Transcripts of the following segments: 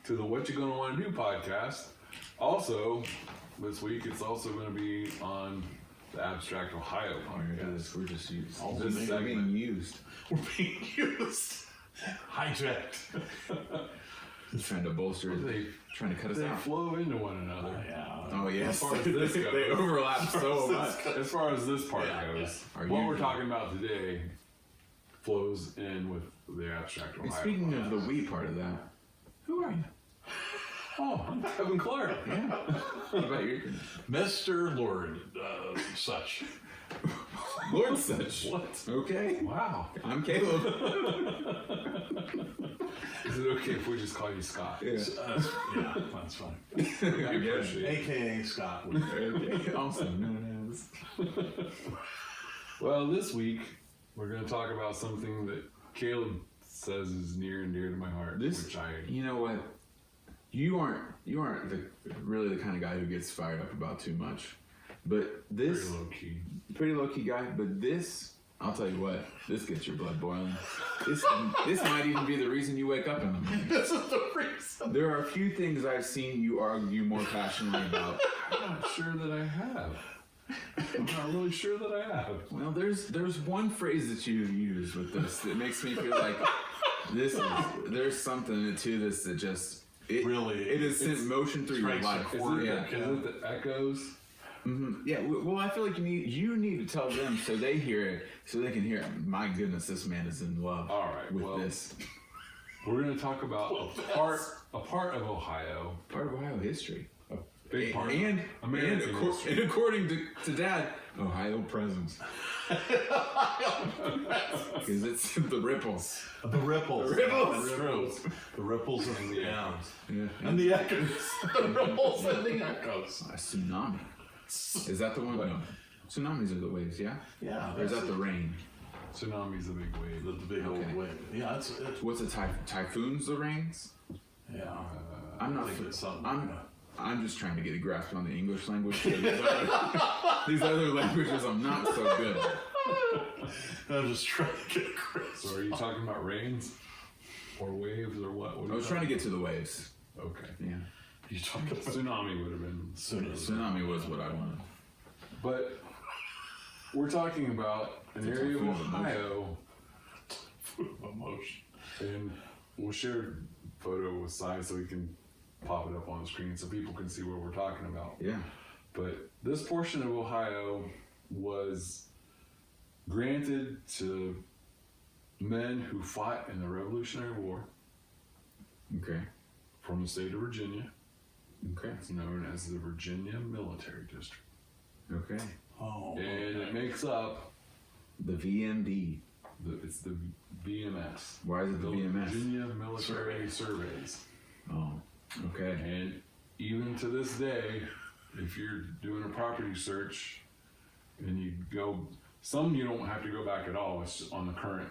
to the Whatchagonnawannado podcast. Also, this week it's also going to be on the Abstract Ohio podcast. We're just used. We're being used. We're being used. Hijacked. He's trying to bolster it. Trying to cut us They out. flow into one another. Oh, yes. As far as this goes. They overlap so much. As far as this part goes, what we're talking about today flows in with the Abstract Ohio. And speaking of the we part of that, who are you? Oh, I'm Kevin Clark. Yeah. What about you? Mr. Lord Such. Lord Such. What? Okay. Wow. I'm Caleb. Is it okay if we just call you Scott? Yeah. Yeah, that's fine. I guess. AKA Scott. Okay. Also known as. Well, this week we're going to talk about something that Caleb says is near and dear to my heart. You know what? You aren't really the kind of guy who gets fired up about too much. But this pretty low key guy. But this, I'll tell you what, this gets your blood boiling. This might even be the reason you wake up in the morning. This is the reason. There are a few things I've seen you argue more passionately about. I'm not sure that I have. I'm not really sure that I have. Well, there's one phrase that you use with this that makes me feel like there's something to this that just it is sent motion through your life. Is it the echoes? Mm-hmm. Yeah. Well, I feel like you need to tell them so they hear it, so they can hear it. My goodness, this man is in love. All right, with this. We're going to talk about a part of Ohio. Part of Ohio history. A big part. And according to Dad, Ohio presence. Because it's the ripples. The ripples. The ripples. The ripples. The ripples and the sounds. Yeah. And the echoes. The ripples and the echoes. A tsunami. Is that the one? No. Tsunamis are the waves, yeah? Yeah. Or is that the rain? Tsunami's a big wave. The big old wave. Yeah, it's what's a typhoons? The rains? Yeah. I'm not. It's something. I'm just trying to get a grasp on the English language. These other languages, I'm not so good. I'm just trying to get a grasp. So, are you talking about rains or waves or what? I was trying to get to the waves. Okay. Yeah. You talking about Tsunami would have been. Tsunami was what I wanted. But we're talking about an area of Ohio. Food of emotion. And we'll share a photo with Sai so we can pop it up on the screen so people can see what we're talking about. Yeah. But this portion of Ohio was granted to men who fought in the Revolutionary War. Okay. From the state of Virginia. Okay. It's known as the Virginia Military District. Okay. Oh. And it makes up the VMD. It's the VMS. Why is it the VMS? Virginia Military Surveys. Oh. Okay. And even to this day, if you're doing a property search and you go, some you don't have to go back at all. It's just on the current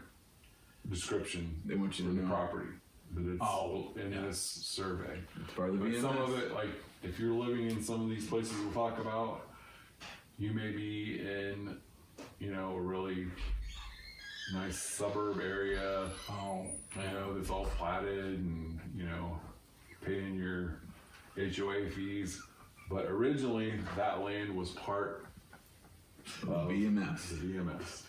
description. They want you to the know property that it's in this survey. It's part of the VMS. Some of it, like if you're living in some of these places we'll talk about, you may be in, a really nice suburb area. That's all platted and paying your HOA fees. But originally, that land was part of VMS. The VMS.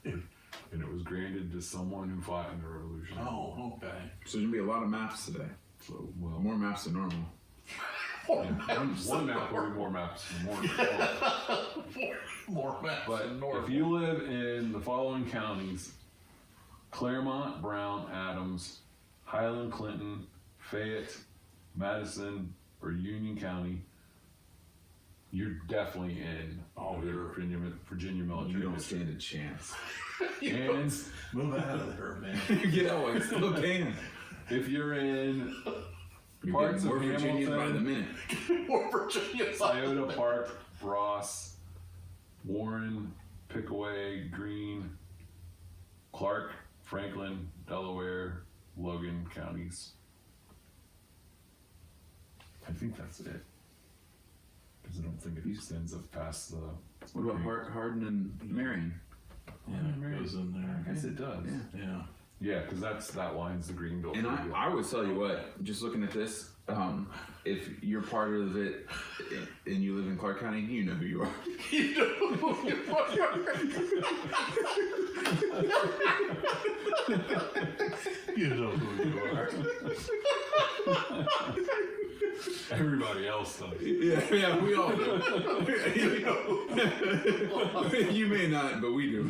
And it was granted to someone who fought in the Revolution. Oh, okay. So there's going to be a lot of maps today. So, well, more maps than normal. One map will be more maps than more. More maps but than normal. If you live in the following counties: Claremont, Brown, Adams, Highland, Clinton, Fayette, Madison, or Union County, you're definitely in the Virginia Military. You don't stand a chance. And move out of there, man. Get out while you still can. If you're in parts of Virginia by the minute, more Virginia, Scioto Park, Ross, Warren, Pickaway, Greene, Clark, Franklin, Delaware, Logan counties. I think that's it. Because I don't think it extends up past the. What about Hardin and Marion? Yeah, it goes in there. I guess it does. Yeah. Yeah, because that line's the green belt. And I would tell you what, just looking at this, if you're part of it and you live in Clark County, you know who you are. You know who you are. You know who you are. Everybody else does. Yeah, we all do. You may not, but we do.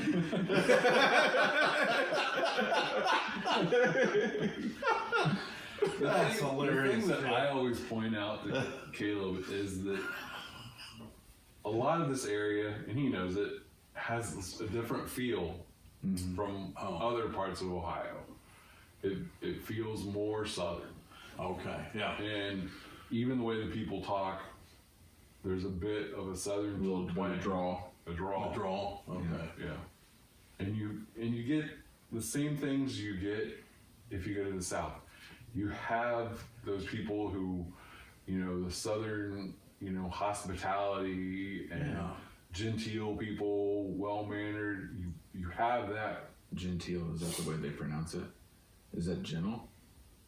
That's hilarious. The thing that I always point out to Caleb is that a lot of this area, and he knows it, has a different feel from other parts of Ohio. It feels more southern. Okay, yeah. And even the way that people talk, there's a bit of a southern Little twang. draw. A draw. A draw. Okay. Yeah. And you get the same things you get if you go to the south. You have those people who, the southern, hospitality and genteel people, well-mannered. You have that. Genteel, is that the way they pronounce it? Is that gentle?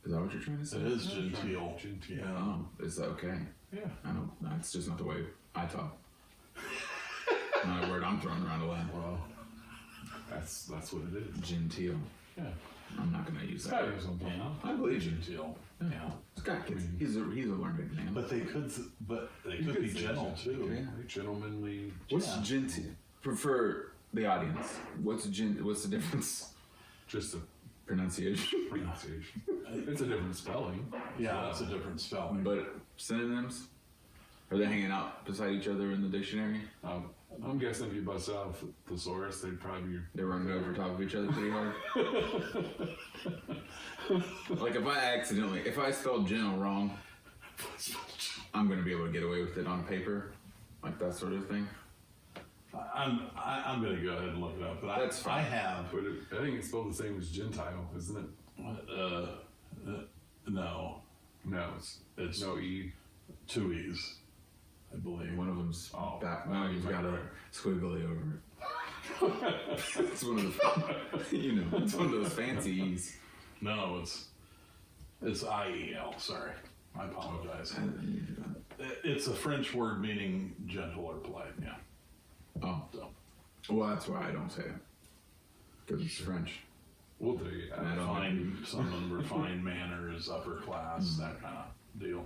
Is that what you're trying to say? It is genteel. Genteel. Yeah. Oh, is that okay? Yeah. I don't. That's just not the way I talk. Not a word I'm throwing around a lot. Well, that's what it is. Genteel. Yeah. I'm not gonna use It's that. gotta be something. Yeah. I believe you. Genteel. Yeah. Scott gets. He's a learned man. But they could be say gentle too. Yeah. Gentlemanly. What's genteel? For the audience, what's the difference? Just a Pronunciation. pronunciation. It's a different spelling. Yeah, it's a different spelling. But synonyms? Are they hanging out beside each other in the dictionary? I'm guessing if you bust out a thesaurus, they'd probably be. They're running over top of each other pretty hard. Like if I spelled gentle wrong, I'm gonna be able to get away with it on paper, like that sort of thing. I'm gonna go ahead and look it up. But That's fine. I have. But I think it's spelled the same as Gentile, isn't it? No, No, it's no E. 2 E's, I believe. One of them's Oh, back. well, One of them's you got might a be squiggly over it. It's one of the, it's one of those fancy E's. No, it's IEL. Sorry, I apologize. It's a French word meaning gentle or polite. Yeah. Oh, So well, that's why I don't say it. Because it's French. We'll do it. I don't refined, some refined manners, upper class, that kind of deal.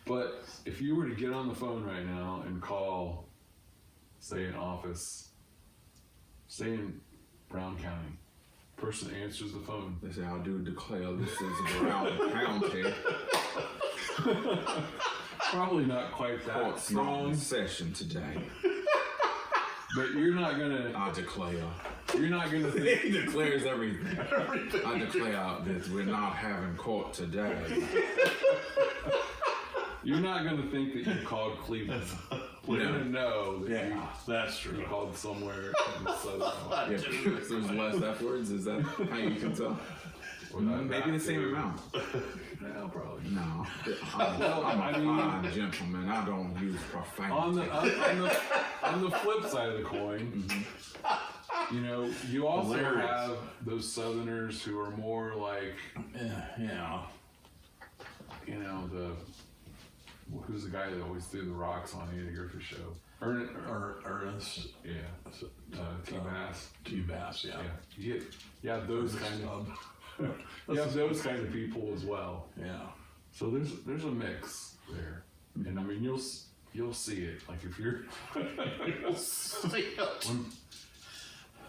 But if you were to get on the phone right now and call, say, an office, say in Brown County, person answers the phone. They say, I do declare this is Brown County. Probably not quite that Court's not strong, in session today. but you're not gonna I declare. think. He declares everything. I declare that we're not having court today. You're not gonna think that you called Cleveland. We're gonna know that Yeah, that's true. you called somewhere in the southern. Yeah, because there's less F words. Is that how you can tell? Maybe the same amount. No, probably. No, I mean- I'm a gentleman. I don't use profanity. On the flip side of the coin, you also Hilarious. have those Southerners who are more like, Yeah. who's the guy that always threw the rocks on Andy Griffith's show? Ernest Yeah. T-Bass. T-Bass, yeah. Yeah. You have those kind of. You have those kind of people as well. Yeah. So there's a mix there, and I mean you'll see it. Like if you're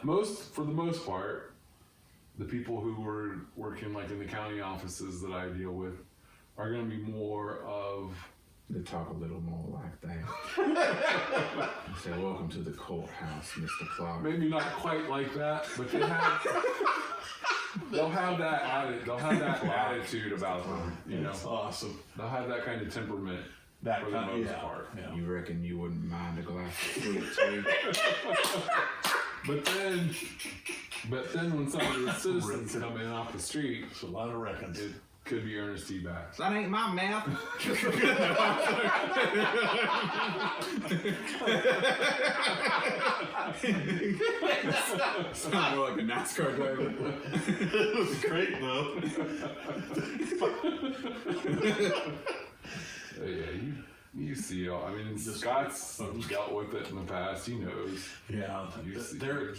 for the most part, the people who were working like in the county offices that I deal with are going to be more of. They talk a little more like that. They say, "Welcome to the courthouse, Mr. Clark." Maybe not quite like that, but they'll have that attitude about them. That's awesome. They'll have that kind of temperament That for the kind of, most yeah. part. Yeah. You reckon you wouldn't mind a glass of sweet tea? But then when some of the citizens come in off the street, It's a lot of reckons. could be Ernest T. Bass. That ain't my math. Sound more like a NASCAR driver. It was great though. Yeah, you see it all. I mean, Scott's dealt with it in the past. He knows. Yeah, there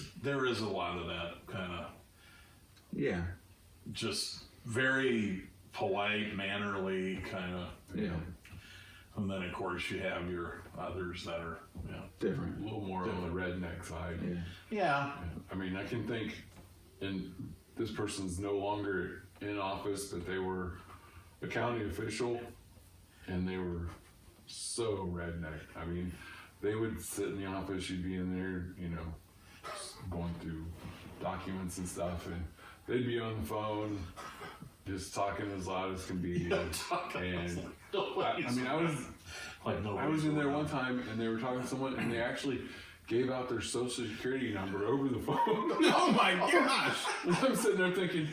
is a lot of that kind of Yeah. just very polite, mannerly kind of. Yeah. And then of course you have your others that are Different. A little more on the redneck side. Yeah. Yeah. I mean, I can think, and this person's no longer in office, but they were a county official, and they were so redneck. I mean, they would sit in the office, you'd be in there, you know, going through documents and stuff, and they'd be on the phone, just talking as loud as can be. And I mean, I was in there one time, and they were talking to someone, and they actually gave out their social security number over the phone. Oh my gosh! And I'm sitting there thinking,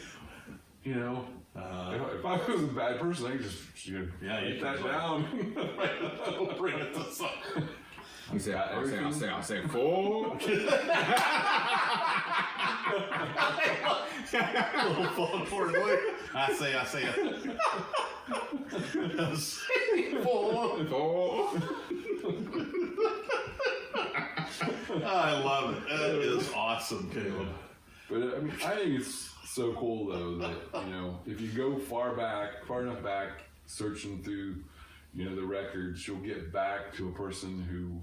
you know, if I was a bad person, I could just write that down. We'll bring it to some. I'll say 4. Little phone forward way. I say it. 4. I love it. That is awesome, Caleb. But I mean, I think it's so cool though that, you know, if you go far enough back, searching through, you know, the records, you'll get back to a person who,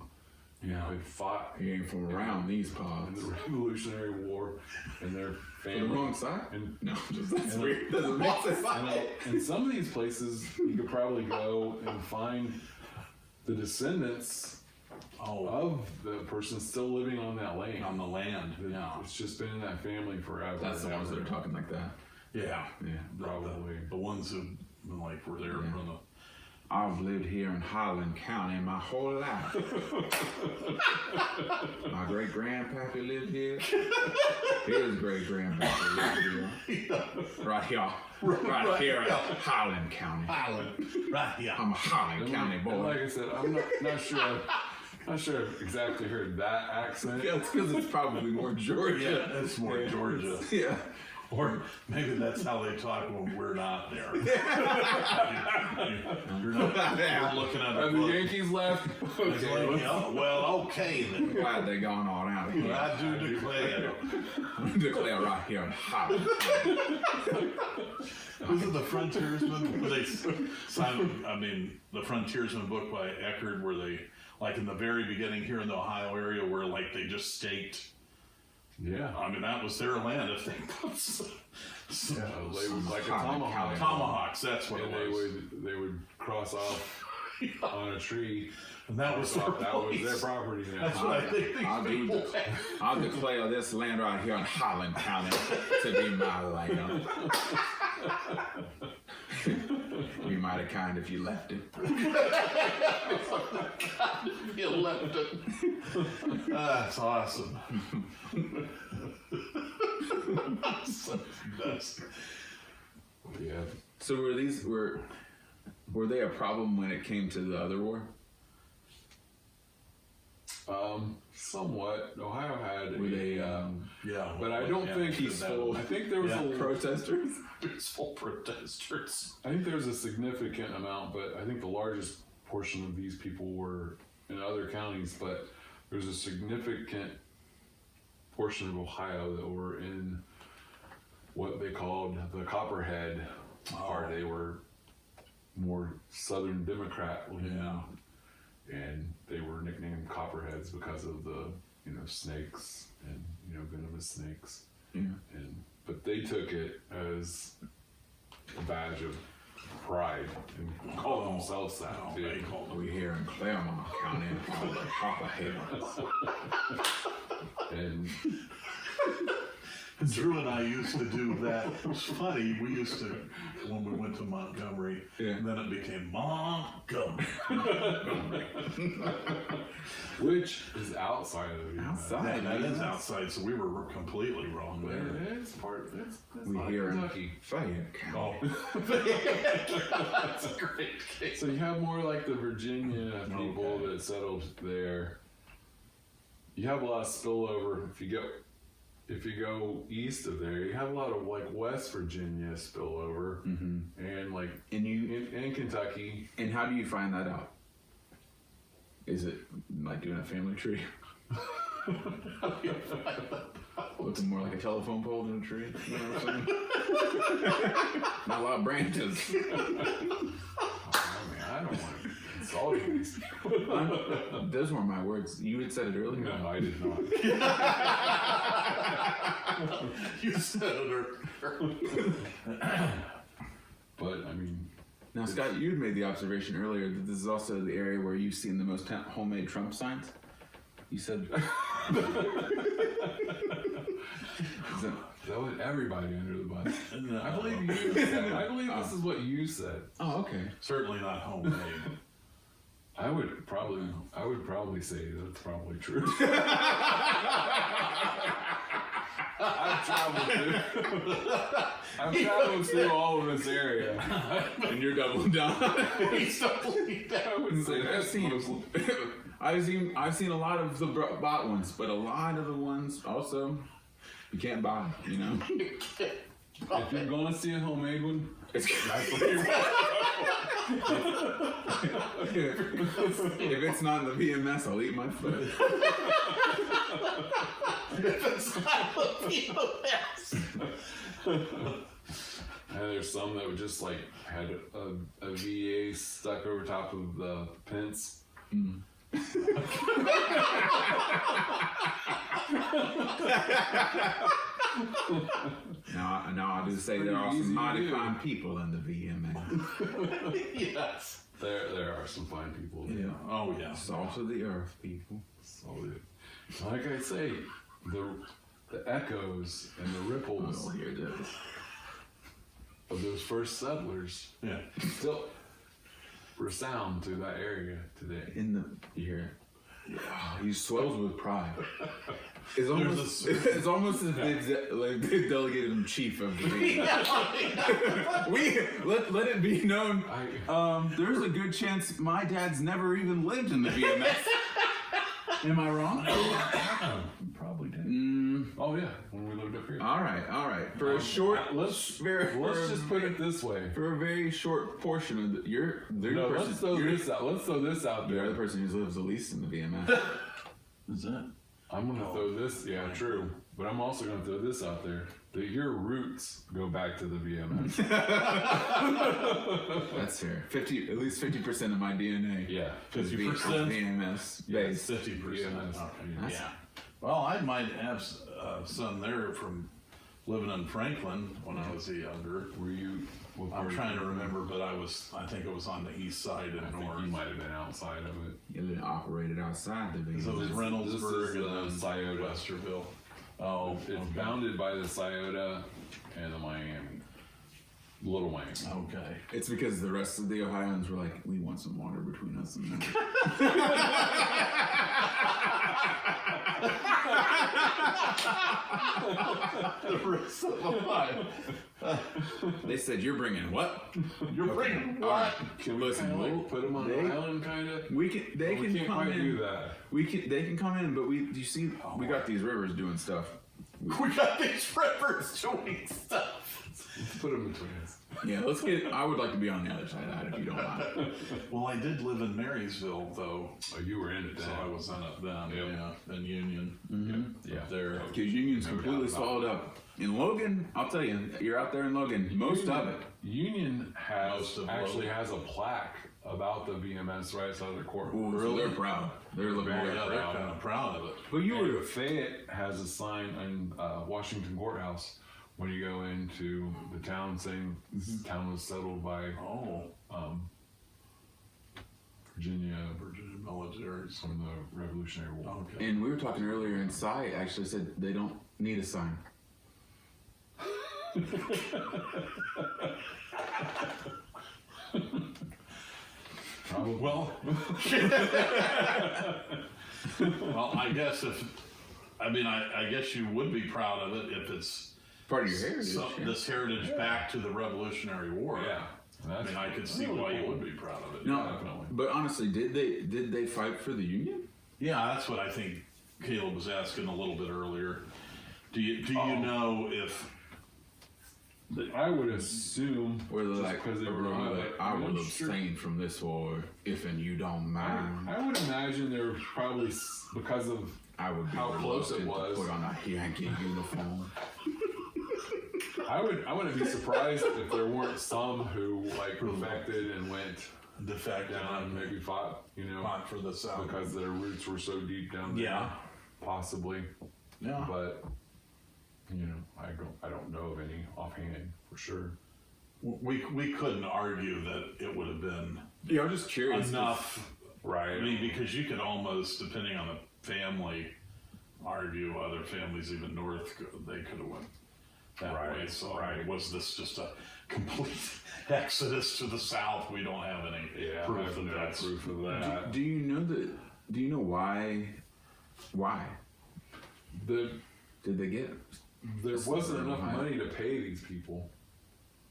you know, had fought He ain't from around these in parts. the Revolutionary War, and their The family. wrong side? And, No, just that's weird. Doesn't make sense. and some of these places, you could probably go and find the descendants of the person still living on that land. On the land. Yeah. It's just been in that family forever. That's the ones that are talking like that. Yeah. Yeah. Probably. The ones who like were there from the. I've lived here in Highland County my whole life. My great grandpappy lived here. His great grandpappy lived here. Right here. Right here in Highland County. Right, yeah. I'm a Highland County And boy. like I said, I'm not sure. Not sure I've exactly heard that accent. Yeah, it's because it's probably more Georgia. Yeah, it's more Georgia. Yeah. Or maybe that's how they talk when we're not there. You're looking at Have the Yankees left? It's Okay. like, yeah, well, okay then. Glad they're going all out here. I do declare. Declare right here in Highland. Was it the Frontiersman? Where they signed, I mean, the Frontiersman book by Eckerd, where they, like in the very beginning here in the Ohio area, where like they just staked. Yeah. I mean, that was their land. If they Yeah, they would like a tomahawk. tomahawks, that's what And it was. they would cross off on a tree. And that was their That was place. their property now. That's what I think these people had. I'll declare this land right here in Highland County to be my land. Be mighty kind if you left it. You left it. That's awesome. Yeah. So were they a problem when it came to the other war? Somewhat. Ohio had Were they Yeah. but I don't think peaceful. I think there was Yeah. protesters? peaceful protesters. I think there's a significant amount, but I think the largest portion of these people were in other counties, but there's a significant portion of Ohio that were in what they called the Copperhead part. They were more Southern Democrat leaning, Yeah. and they were nicknamed Copperheads because of the, you know, snakes and, you know, venomous snakes. Yeah. But they took it as a badge of pride and called themselves that Oh, too. they called them. We here in Claremont County called the Copperheads. And Drew and I used to do that. It was funny. We used to, when we went to Montgomery, Yeah. and then it became Montgomery. Which is outside of the Outside. That is outside, so we were completely wrong But there. it's part. That's We not hear Kentucky. Fayette County. Oh, that's a great case. So you have more like the Virginia people that settled there. You have a lot of spillover if you go east of there. You have a lot of like West Virginia spillover, and like And you in Kentucky. and how do you find that out? Is it like doing a family tree? Looking more like a telephone pole than a tree. You know what I'm saying? Not a lot of branches. I don't want to insult these people. Those weren't my words. You had said it earlier. No, I did not. You said it. But I mean, Now, Scott, you had made the observation earlier that this is also the area where you've seen the most homemade Trump signs. You said that was everybody under the bus. No. I believe you said. I believe this is what you said. oh, okay. Certainly not homemade. I would probably say that's probably true. I've traveled through all of this area. And you're doubling down. He's doubling down. I would say that's I've seen a lot of the bought ones, but a lot of the ones also you can't buy. You know, if you're gonna see a homemade one, if it's not in the VMS, I'll eat my foot. It's not the POS. and there's some that would just like had a VA stuck over top of the pence. Now I do say there are Pretty some easy to mighty do. fine people in the VMA. Yes. There are some fine people. Yeah. Oh, yeah. Salt of the earth, people. So, like I say, the echoes and the ripples Oh, here it is. of those first settlers Yeah. still resound through that area today. In the you hear it. He swells with pride. It's almost, There's it's almost as if they delegated him chief of the VMS. Let it be known. There's a good chance my dad's never even lived in the VMS. Am I wrong? Probably did. Oh yeah, when we lived up here. All right. For a short, Let's for just put it this way. a very short portion of Let's throw this out. Let's throw this out You're there. the person who lives the least in the VMS. Is that? I'm gonna throw this. Yeah, true. But I'm also gonna throw this out there. That your roots go back to the VMS. That's fair. At least 50% of my DNA. Yeah. is 50%? VMS based. 50%. VMS. Okay. Yeah. Well, I might have some there from living in Franklin when I was younger. Were you? I'm trying to remember, but I think it was on the east side and I think north. you might have been outside of it. You didn't operate it outside the So it was VMS. Reynoldsburg This is, and then Scioto. Westerville. Oh, It's okay. bounded by the Scioto and the Miami. Little Miami. Okay. It's because the rest of the Ohioans were like, we want some water between us and them. The rest of the line. They said, you're bringing what? You're bringing what? Can we Listen, kinda, we'll- like, put them on they- an island, kind of? They We can can't come quite in. do that. They can come in, but you see, we got these rivers doing stuff. We got these rivers doing stuff. Let's put them between us. Yeah, I would like to be on the other side of that if you don't mind. Well, I did live in Marysville, though, Oh, you were in it so then. I was in it then, Yep. yeah, in Union. Yeah. There. Because Union's No doubt completely about swallowed up. In Logan, I'll tell you, you're out there in Logan, most of it. Union Most of actually Logan. has a plaque about the VMS right outside of their court. Ooh, so they're proud. They're looking Very Yeah, very they're proud. kind of proud of it. But you And were Fayette has a sign in Washington Courthouse when you go into the town saying this town was settled by Oh, Virginia Virginia militaries. from the Revolutionary War. Okay. And we were talking earlier, and Cy actually said they don't need a sign. Probably. Well, well, I guess I guess you would be proud of it if it's Part of your heritage. this heritage back to the Revolutionary War. Yeah. I mean, I could see why you would be proud of it. No, Definitely. but honestly, did they fight for the Union? Yeah, that's what I think Caleb was asking a little bit earlier. Do you know if I would assume, Or they're just like, because they were I will abstain from this war if and you don't mind. I would imagine they were probably because of I would be how close it reluctant was. to put on a Yankee uniform. I wouldn't be surprised if there weren't some who like defected and went defect down and maybe fought, fought for the South? because their roots were so deep down there. Yeah. Possibly. Yeah. But I don't know of any offhand for sure. We couldn't argue that it would have been Yeah, I'm just curious. enough. Right. I mean, because you could almost, depending on the family, argue other families even north, they could have went that way. So was this just a complete exodus to the south? We don't have any proof of that. Proof of that. Do you know that? Do you know why? Why did they get? There wasn't enough Ohio. money to pay these people.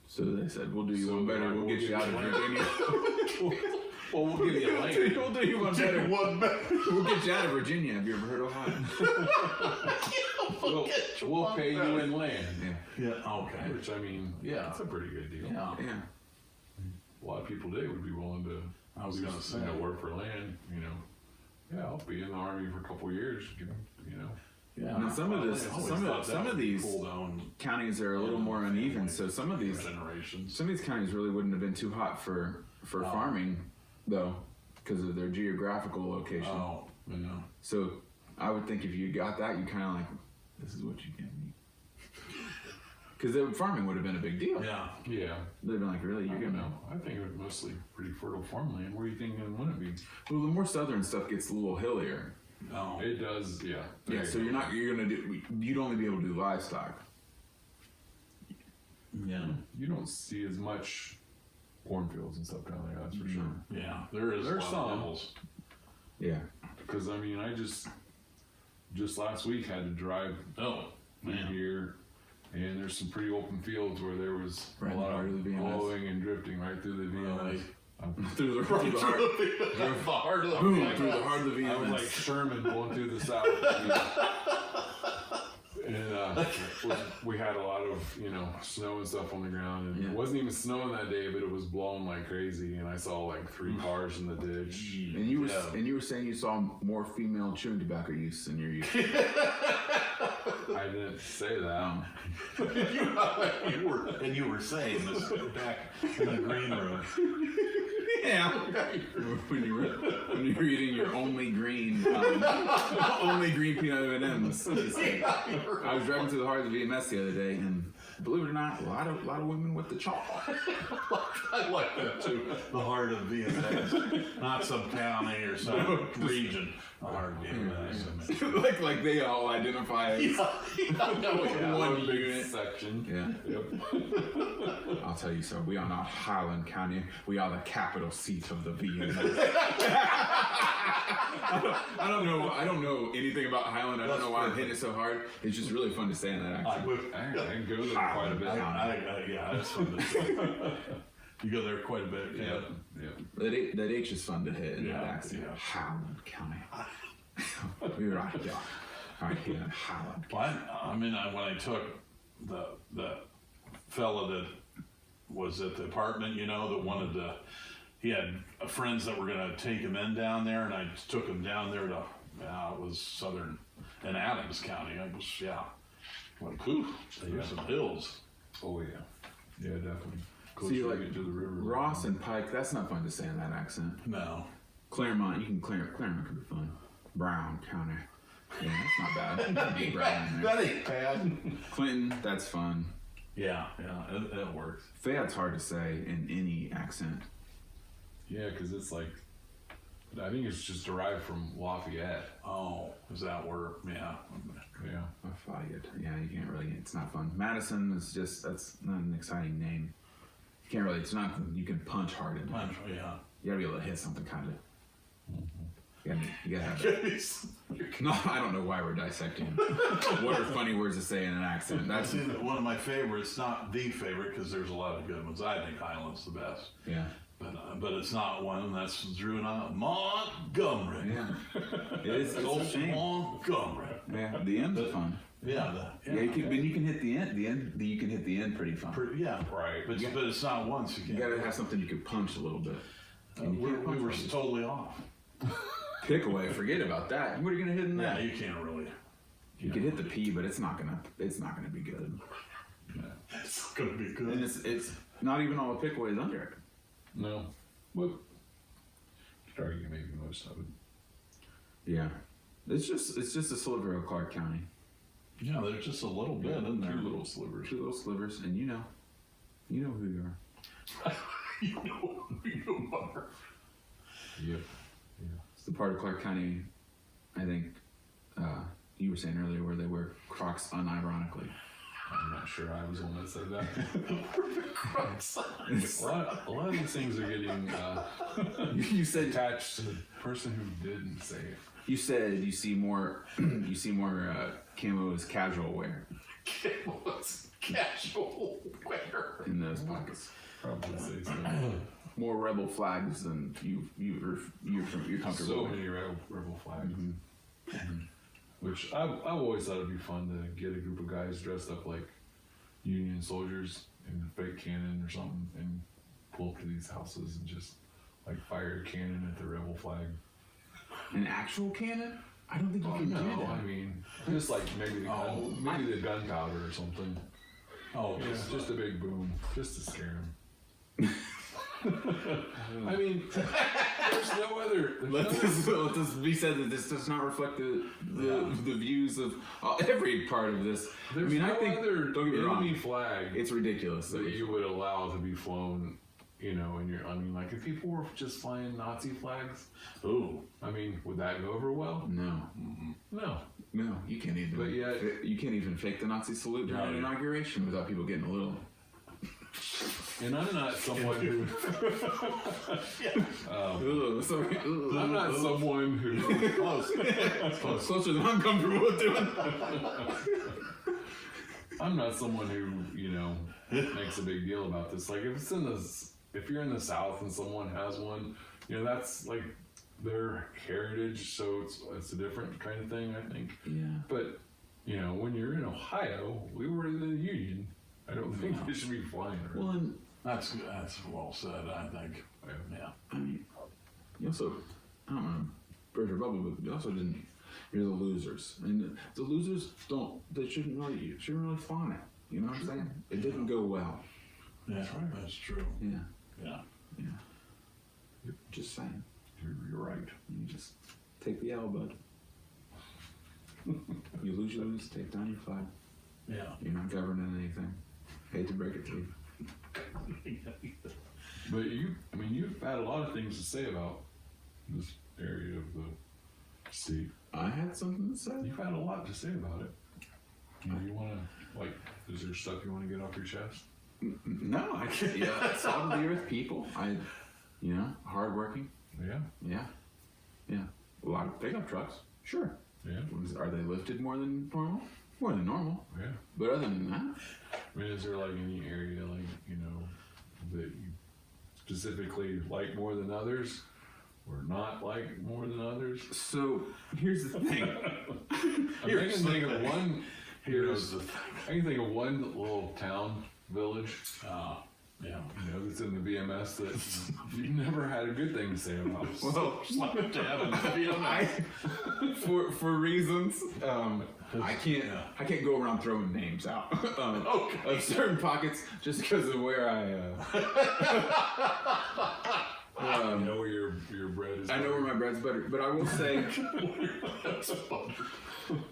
So they said, "We'll do you So one better. We'll get you out of Virginia. Well, we'll give you a land. We'll do you one better. We'll get you out of Virginia. Have you ever heard of Ohio? We'll pay you in land. Yeah. Yeah. Okay. Which, I mean, that's a pretty good deal. Yeah. Yeah. A lot of people today would be willing to I was gonna say. work for land, Yeah, I'll be in the army for a couple of years, Yeah. Now some of this, I always some thought of that some would of be these cool to own counties are a little more uneven. So some of these generations. Some of these counties really wouldn't have been too hot for farming, though, because of their geographical location. Oh, yeah. So I would think if you got that, you kind of like, this is what you get me. Because farming would have been a big deal. Yeah. Yeah. They'd have been like, really, I you're don't gonna know. I think it was mostly pretty fertile farmland. Where do you think it wouldn't be? Well, the more southern stuff gets a little hillier. No. It does, yeah. Yeah. So you'd only be able to do livestock. Yeah. You don't see as much cornfields and stuff down there, that's for sure. Yeah. There's There's a lot some. of hills. Yeah. Because, I mean, I just last week had to drive Oh, in man. here, and there's some pretty open fields where there was Right a in the lot heart of of the VMS. blowing and drifting right through the VMS. Really? Through the heart. the heart of the Boom, through the heart of the I was like VMS. Sherman going through the south. And we had a lot of snow and stuff on the ground, and Yeah. it wasn't even snowing that day, but it was blowing like crazy, and I saw like 3 cars in the ditch. And you were saying you saw more female chewing tobacco use than you're used to. I didn't say that. you were saying this back in the green room. Yeah. when you were eating your only green peanut M&Ms. I was driving through the heart of the VMS the other day, and believe it or not, a lot of women with the chalk. I like that too. The heart of VMS, not some county or some region. The heart of VMS. like they all identify as one big unit. section. Yeah. Yep. I'll tell you so. We are not Highland County. We are the capital seat of the VMS. I don't know anything about Highland. I don't know why I'm hitting it so hard. It's just really fun to say in that accent. I go there quite a bit. Yeah, it's fun to say. You go there quite a bit. Yeah. That H is fun to hit in that accent. Yeah. Highland County. We're right here in Highland. Well, I mean, when I took the fella that was at the apartment, that wanted to, he had friends that were going to take him in down there, and I took him down there to, it was southern, in Adams County. I was, like, there's some hills. Oh yeah. Yeah, definitely. See, Closer like you get to the river. Ross and Pike, that's not fun to say in that accent. No. Claremont, Claremont could be fun. Brown County. Yeah, that's not bad. You can be Brown in there. That ain't bad. Clinton, that's fun. Yeah, it works. Fayettte's hard to say in any accent. Yeah, because it's like, I think it's just derived from Lafayette. Oh, is that where? Yeah. Yeah. Fayette. Yeah, you can't really, it's not fun. Madison is just, that's not an exciting name. You can't really, it's not, you can punch hard in it. Yeah. You gotta be able to hit something, kind of. You gotta have it. No, I don't know why we're dissecting. What are funny words to say in an accent? That's one of my favorites. Not the favorite because there's a lot of good ones. I think Highland's the best. Yeah. But it's not one. That's Drew and I. Montgomery. Yeah. It's a shame. Montgomery. Yeah. The end's fun. Yeah. Yeah. You can hit the end. You can hit the end pretty fun. Yeah. Right. But it's not once. You gotta have something you can punch a little bit. We were totally off. Pick away. Forget about that. What are you gonna hit in that? Yeah, you can't really. You can hit the P, but it's not gonna be good. Yeah. It's gonna be good. And it's not even all the pick away is under it. No. Well, sorry, you maybe most of it. Yeah. It's just a sliver of Clark County. Yeah, there's just a little bit in there. Two little slivers, and you know who you are. You know who you are. Yep. It's the part of Clark County, I think, you were saying earlier, where they wear Crocs unironically. I'm not sure I was the one that said that. Crocs. A lot of these things are getting You said attached to the person who didn't say it. you said you see more camo as casual wear Casual wear. in those pockets. Probably say so. More rebel flags than you're comfortable So with. many rebel flags. Which I've always thought it'd be fun to get a group of guys dressed up like Union soldiers in a fake cannon or something and pull up to these houses and just like fire a cannon at the rebel flag. An actual cannon? I don't think you can do that. I mean, just like maybe the gunpowder or something. Oh, Yeah, just a big boom, just to scare them. I mean, there's no other. Let this be said that this does not reflect the views of every part of this. There's I no think, other don't get me wrong, enemy flag it's ridiculous that you would allow to be flown. You know, like if people were just flying Nazi flags, I mean, would that go over well? No. No. No, you can't even. But yet, you can't even fake the Nazi salute during an inauguration without people getting a little. And I'm not someone who. I'm not someone who. Closer than I'm comfortable with doing. I'm not someone who makes a big deal about this. Like if you're in the South and someone has one, that's like their heritage, so it's a different kind of thing, I think. Yeah. But when you're in Ohio, we were in the Union. I don't think they should be flying around. Well, and that's well said, I think. Yeah. I mean, you also, I don't want to burst your bubble, but you also didn't. You're the losers, and the losers shouldn't really flaunt it. You know what I'm saying? It didn't go well. Yeah, that's true. Yeah. Yeah. Just saying. You're right. You just take the L, bud. You lose, take down your flag. Yeah. You're not governing anything. Hate to break it to you. But you've had a lot of things to say about this area of the state. I had something to say. You've had a lot to say about it. You want to, is there stuff you want to get off your chest? No, I can't. Yeah, salt of the earth people. Hardworking. Yeah. Yeah. A lot of pickup trucks. Sure. Yeah. Are they lifted more than normal? More than normal. Yeah. But other than that, I mean, is there any area that you specifically like more than others, or not like more than others? so here's the thing. I can think of one. I can think of one little town, village. Yeah. That's in the BMS that you never had a good thing to say about. Well, for reasons, I can't go around throwing names out of certain pockets just because of where I. You know where your bread is. I know where my bread's buttered, but I will say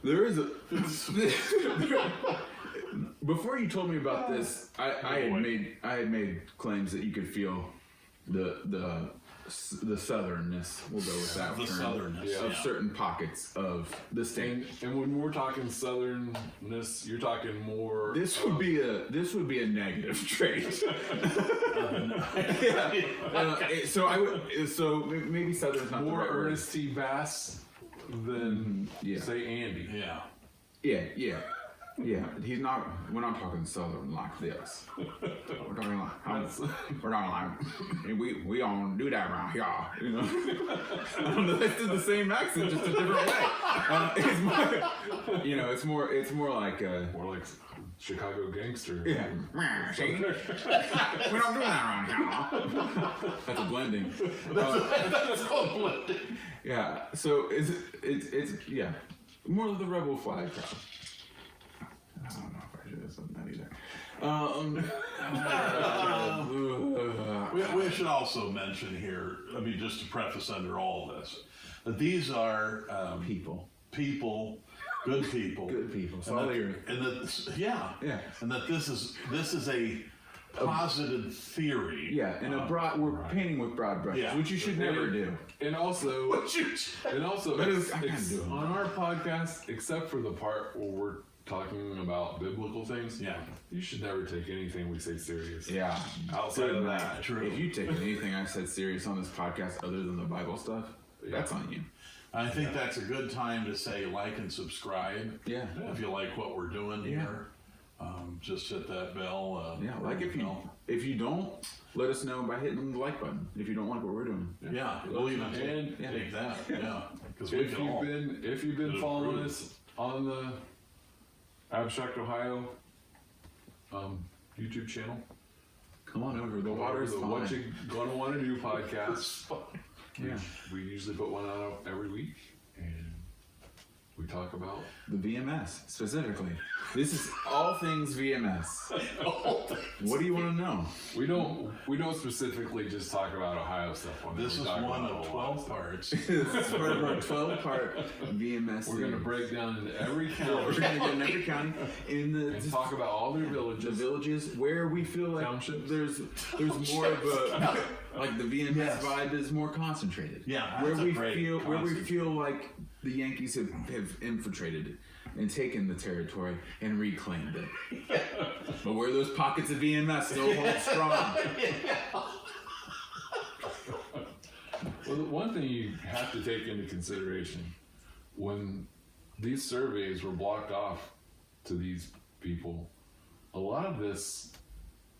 there is a. Before you told me about this, I had made claims that you could feel the the southernness. We'll go with that The term. southernness, Of yeah. certain pockets of the state. And when we're talking southernness, you're talking more. This would be a negative trait. So maybe southern's not more the right word. Ernest T. Bass than Yeah. say Andy. Yeah. Yeah. He's not. We're not talking southern like this. We're talking like we don't do that around here. You know. I don't know. It's the same accent, just a different way. It's more. You know. It's more like. More like Chicago gangster. Yeah. See? We don't do that around here. That's a blending. That's called blending. Yeah. So it's yeah. More of the rebel flag crowd. I don't know if I should have said that either. We should also mention here, I mean, just to preface under all this, that these are People. good people. Good people. And Solid that, earth. and that, yeah. Yeah. And that this is a positive theory. Yeah, and we're painting with broad brushes, Yeah. which you should never do. And also, But I can't do it. on our podcast, except for the part where we're talking about biblical things, Yeah. you should never take anything we say serious. Yeah. Outside of that, True. If you take anything I've said serious on this podcast other than the Bible stuff, that's on you. I think that's a good time to say like and subscribe. Yeah. If you like what we're doing here, just hit that bell. Yeah, like if you don't, let us know by hitting the like button. If you don't like what we're doing. Yeah, we'll even And take that. Yeah, because we if can all. you've been following approve. us on the Abstract Ohio YouTube channel, Come on over. The water's the fine. Whatchagonnawannado podcast. Yeah. We usually put one out every week, and we talk about The VMS specifically. This is all things VMS. What do you want to know? we don't specifically just talk about Ohio stuff on This we is talk one about of a lot 12 parts. This is part of our 12-part VMS. We're gonna series. break down into every We're county gonna get in every county in and talk about all their the villages. villages where we feel like Townships. there's more of a like the VMS Yes. vibe is more concentrated. Yeah, where that's a we great concept. feel like the Yankees have infiltrated it and taken the territory and reclaimed it. But where those pockets of VMS still hold strong. Well, the one thing you have to take into consideration when these surveys were blocked off to these people, a lot of this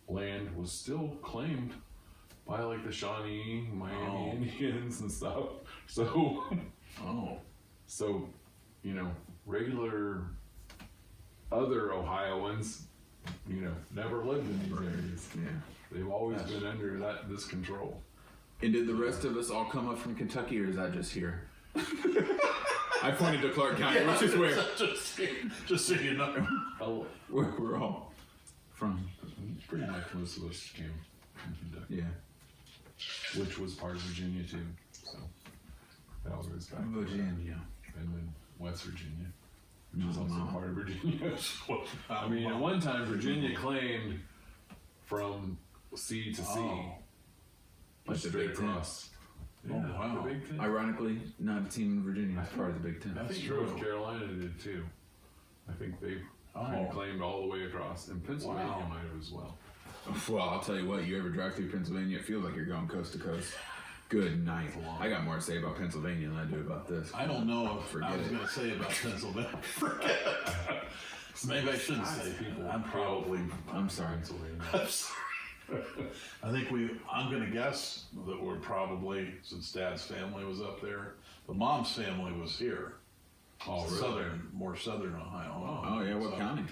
land was still claimed by like the Shawnee, Miami Indians and stuff. So, you know, regular other Ohioans, you know, never lived in these areas. Yeah. They've always been under this control. And did the rest of us all come up from Kentucky, or is that just here? I pointed to Clark County, which is where just so you know. where we're all from. Pretty much most of us came from Kentucky, Yeah. which was part of Virginia too. So that all goes back. Virginia. And then West Virginia, which is also No. part of Virginia. I mean, at one time, Virginia claimed from sea to sea, Like the straight Big Ten. across. Oh, wow. The Big Ten. Ironically, not a team in Virginia. It's part of the Big Ten. I That's think true. North Carolina did too. I think they kind of claimed all the way across, and Pennsylvania Wow. might have as well. Well, I'll tell you what. You ever drive through Pennsylvania? It feels like you're going coast to coast. Good night. I got more to say about Pennsylvania than I do about this. I don't know if Forget I was it. going to say about Pennsylvania. Forget it. Maybe I shouldn't say people. I'm probably. I'm sorry. Pennsylvania. I'm sorry. I think I'm going to guess that we're probably, since Dad's family was up there, but Mom's family was here. Oh, really? More southern Ohio. Oh yeah, what So, county?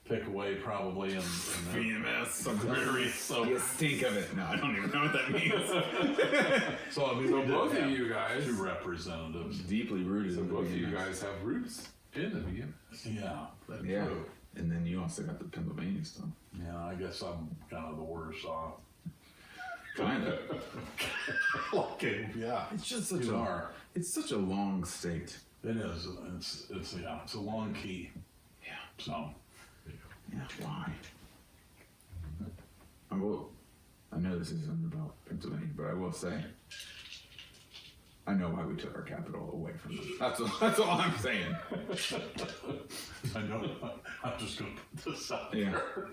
Pickaway probably in VMS. very You stink of it. No, I don't even know what that means. So I mean, So we did both of have you guys, two representatives. Deeply rooted. so in the both of you VMS. guys have roots in the VMS. Yeah, that's Yeah. true. And then you also got the Pennsylvania stuff. Yeah, I guess I'm kind of the worst off. Kind of. Okay, yeah. It's just such You a. are. It's such a long state. It is. It's a long key. Yeah. So Yeah. Why? I know this isn't about Pennsylvania, but I will say, I know why we took our capital away from them. That's all I'm saying. I know. I'm just going to put this out Yeah. there.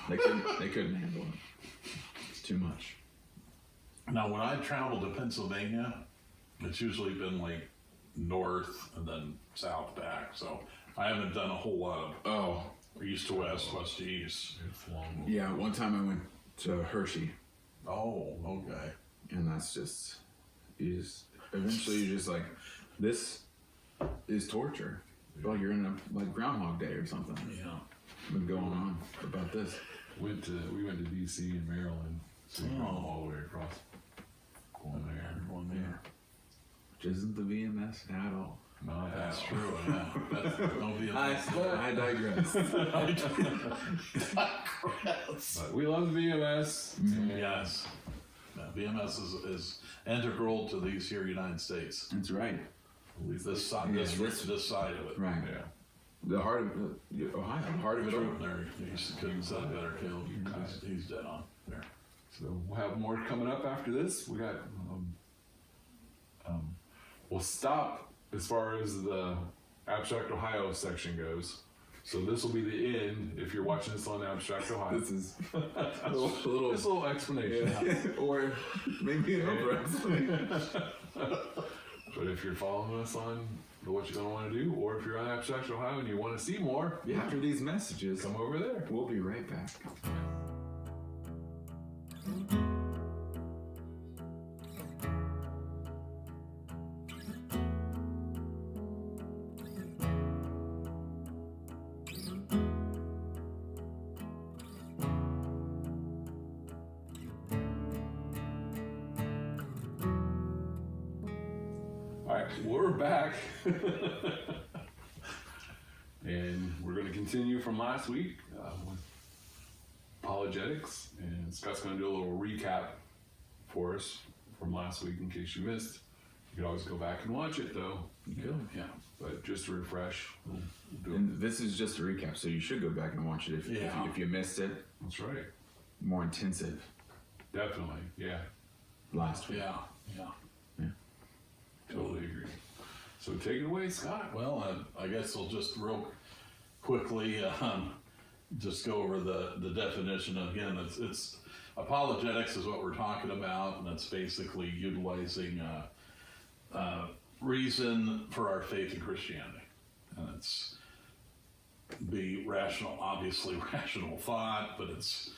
They couldn't handle it. It's too much. Now, when I've traveled to Pennsylvania, it's usually been like north and then south back. So I haven't done a whole lot of east to west, west to east. It's long. Yeah, one time I went to Hershey, Oh, okay. and that's just, eventually you're just like, this is torture. Well, you're in a like Groundhog Day or something. Yeah. Been going on about this. We went to DC and Maryland, so we went all the way across. Going there. Which isn't the VMS at all. No, That's true. Yeah. That's no VMS. I digress. But we love the VMS. and Yes. VMS is integral to these here United States. That's right. At least this side, Yeah, this side of it. Right. Yeah. The heart of Ohio, the heart of it all. True. There, he couldn't say it better, Caleb. He's dead on there. So we'll have more coming up after this. We got. We'll stop as far as the Abstract Ohio section goes. So this will be the end if you're watching this on Abstract Ohio. This is a little, Just a little explanation. yeah. Or maybe an over explanation. But if you're following us on the What You Gonna Want to Do, or if you're on Abstract Ohio and you want to see more, After these messages, come over there. we'll be right back. All right, we're back. And we're going to continue from last week with apologetics. And Scott's going to do a little recap for us from last week in case you missed. You can always go back and watch it though. Good. Yeah, but just to refresh, we'll do it. And this is just a recap, so you should go back and watch it if you missed it. That's right. More intensive Definitely. Yeah, last week. Yeah. totally agree. So take it away, Scott. Well, I guess I'll just real quickly just go over the definition. Again, it's apologetics is what we're talking about, and it's basically utilizing reason for our faith in Christianity, and it's be rational, obviously rational thought, but it's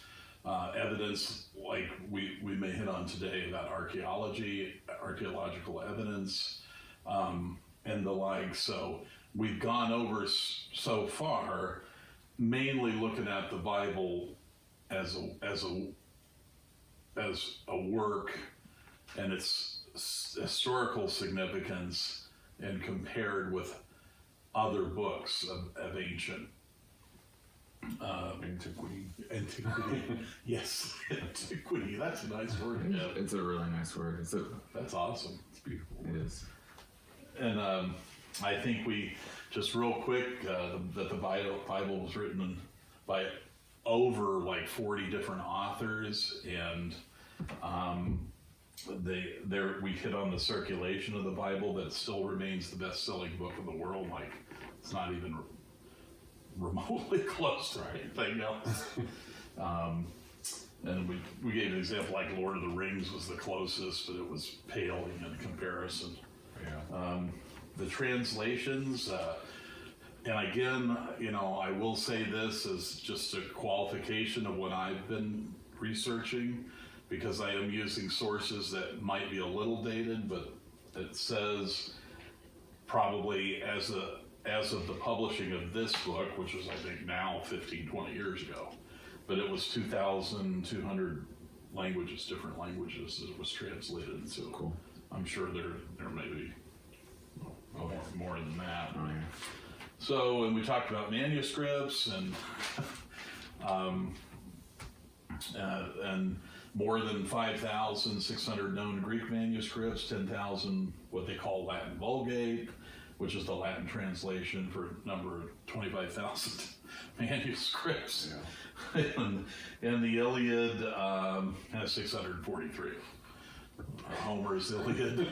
evidence like we may hit on today about archaeological evidence, and the like. So we've gone over so far, mainly looking at the Bible as a work and its historical significance, and compared with other books of ancient antiquity. Yes, antiquity. That's a nice word. Yeah. It's a really nice word. That's awesome. It's beautiful. It is. And I think we just real quick that the Bible was written by over like 40 different authors, and we hit on the circulation of the Bible, that it still remains the best-selling book in the world. Like, it's not even remotely close to anything else. And we gave an example like Lord of the Rings was the closest, but it was paling in comparison. Yeah. The translations, and again, I will say this as just a qualification of what I've been researching, because I am using sources that might be a little dated, but it says probably as of the publishing of this book, which was I think now 15, 20 years ago, but it was 2,200 languages, different languages that it was translated. So Cool. I'm sure there may be more than that. Oh, yeah. So, and we talked about manuscripts and more than 5,600 known Greek manuscripts, 10,000 what they call Latin Vulgate, which is the Latin translation for a number of 25,000 manuscripts. And the Iliad has 643. Homer's Iliad.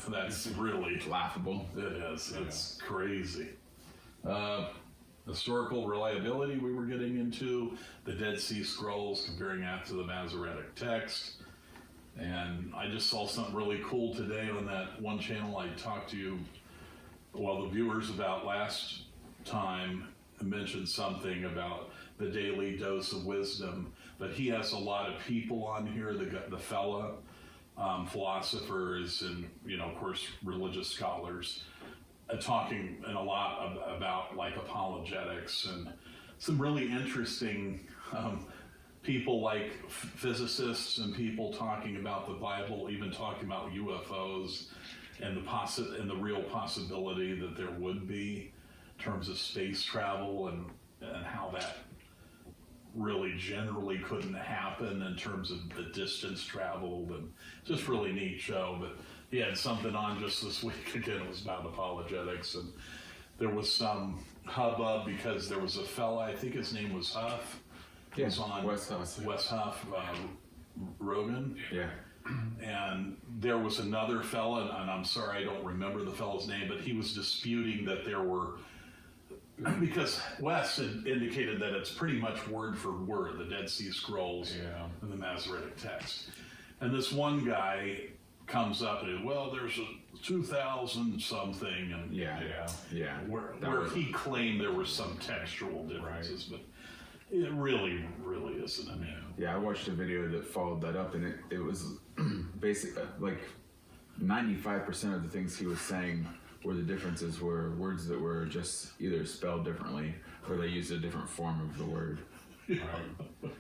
That's really Laughable. It is. It's crazy. Historical reliability we were getting into, the Dead Sea Scrolls, comparing that to the Masoretic text. And I just saw something really cool today on that one channel I talked to you, the viewers about last time mentioned something about the daily dose of wisdom, but he has a lot of people on here, the fella, philosophers and, of course, religious scholars, talking a lot about like apologetics and some really interesting people like physicists and people talking about the Bible, even talking about UFOs and the real possibility that there would be in terms of space travel and how that really generally couldn't happen in terms of the distance traveled, and just really neat show. But he had something on just this week, again, it was about apologetics, and there was some hubbub because there was a fella, I think his name was Huff. Yeah, was on Wes Huff. Rogan. Yeah. And there was another fella, and I'm sorry I don't remember the fella's name, but he was disputing that there were, because Wes had indicated that it's pretty much word for word, the Dead Sea Scrolls and the Masoretic text. And this one guy comes up and, there's a 2,000 something, and where he claimed there were some textual differences, but it really isn't. I mean, I watched a video that followed that up, and it was basically like 95% of the things he was saying where the differences were words that were just either spelled differently or they used a different form of the word.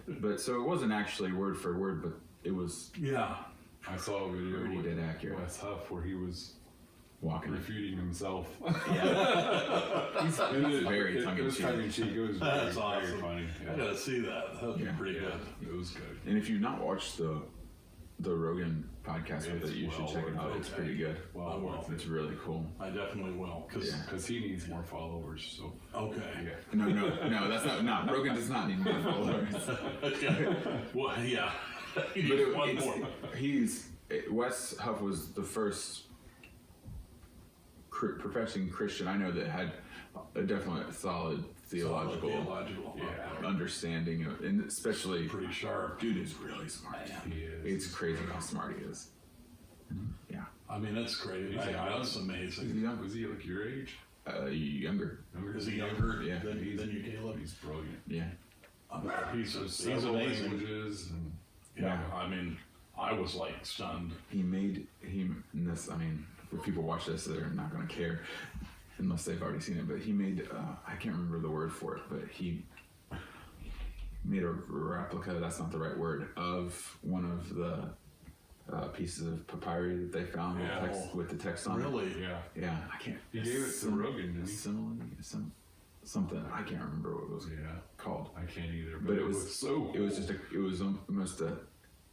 But so it wasn't actually word for word, but it was. Yeah. I saw a video pretty dead accurate. Wes Huff where he was walking, refuting himself. He's very tongue-in-cheek. It was that's very, awesome. very funny. I gotta see that. That would be pretty good. It was good. And if you've not watched the Rogan podcast with it, you should check it out. It's pretty good. Well, it's really cool. I definitely will, because he needs more followers. So okay. No, that's not. Rogan does not need more followers. Well, yeah. Wes Huff was the first professing Christian I know that had a definitely solid theological understanding of, and especially pretty sharp. Dude is really smart. He is. It's crazy how smart he is. Yeah. I mean, that's great. That's amazing. Is he young? Was he like your age? Younger. Is he younger Yeah. than you, Caleb? He's brilliant. Yeah. He's Several amazing. languages and Yeah. I mean, I was like stunned. This, I mean, if people watch this, they're not going to care unless they've already seen it, but he made, I can't remember the word for it, but he made a replica, that's not the right word, of one of the pieces of papyri that they found with the text on it. Really? Yeah. Yeah, I can't. He gave it to Rogan, didn't he? Something, I can't remember what it was called. I can't either. But it was so cool. It was just it was almost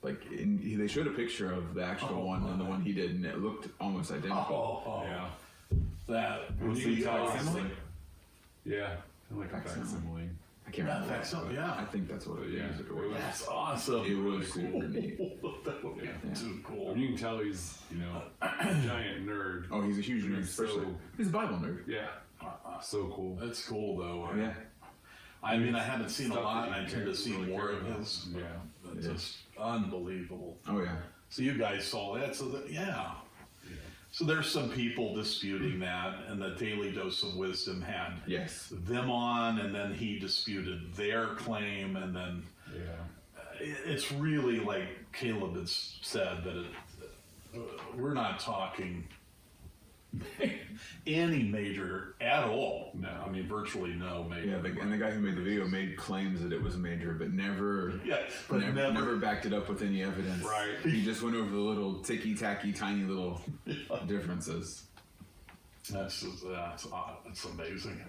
they showed a picture of the actual one and the one he did, and it looked almost identical. Yeah. That When would you be tell awesome. Yeah. Like a facsimile. I can't remember. Facsimile, yeah. I think that's what it is. That's awesome. It was super neat. That would be too cool. I mean, you can tell he's, a giant nerd. Oh, he's a huge nerd, especially. He's a Bible nerd. Yeah. So cool. That's cool, though. Yeah. I mean, I haven't seen a lot, and I tend to see more of his. Yeah. It's just unbelievable. Oh, yeah. So you guys saw that, So there's some people disputing that, and the Daily Dose of Wisdom had them on, and then he disputed their claim, and then it's really like Caleb has said that we're not talking any major at all. No, I mean virtually no major. Yeah, and the guy who made the video made claims that it was major, but never backed it up with any evidence. Right. He just went over the little ticky-tacky, tiny little differences. That's amazing.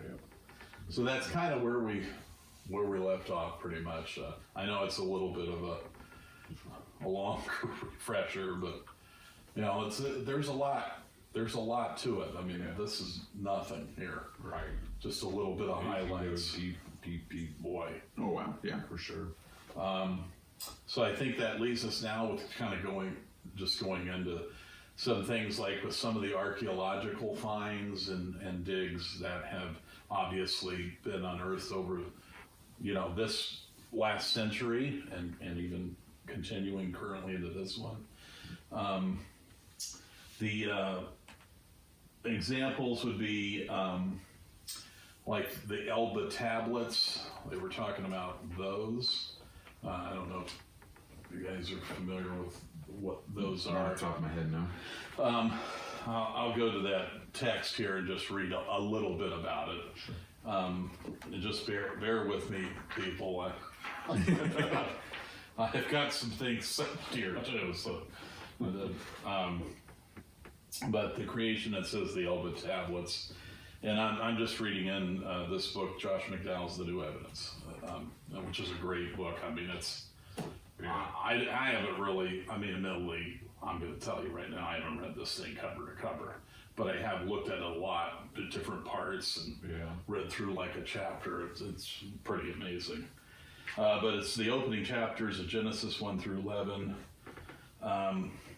So that's kind of where we left off, pretty much. I know it's a little bit of a long refresher, but there's a lot there's a lot to it. I mean, this is nothing here. Right. Just a little bit of highlights. Deep, deep, deep. Boy. Oh wow, yeah, for sure. So I think that leads us now with kind of going into some things like with some of the archaeological finds and digs that have obviously been unearthed over, this last century and even continuing currently into this one. The examples would be like the Elba tablets. They were talking about those. I don't know if you guys are familiar with what those Not are. off the top of my head, no. I'll go to that text here and just read a little bit about it. And just bear with me, people. I've got some things set here too. So, but the creation, it says the Elba tablets, and I'm just reading in this book, Josh McDowell's The New Evidence, which is a great book. I mean, it's. I haven't really. I mean, admittedly, I'm going to tell you right now, I haven't read this thing cover to cover, but I have looked at it a lot, the different parts, and read through like a chapter. It's pretty amazing. But it's the opening chapters of Genesis 1 through 11.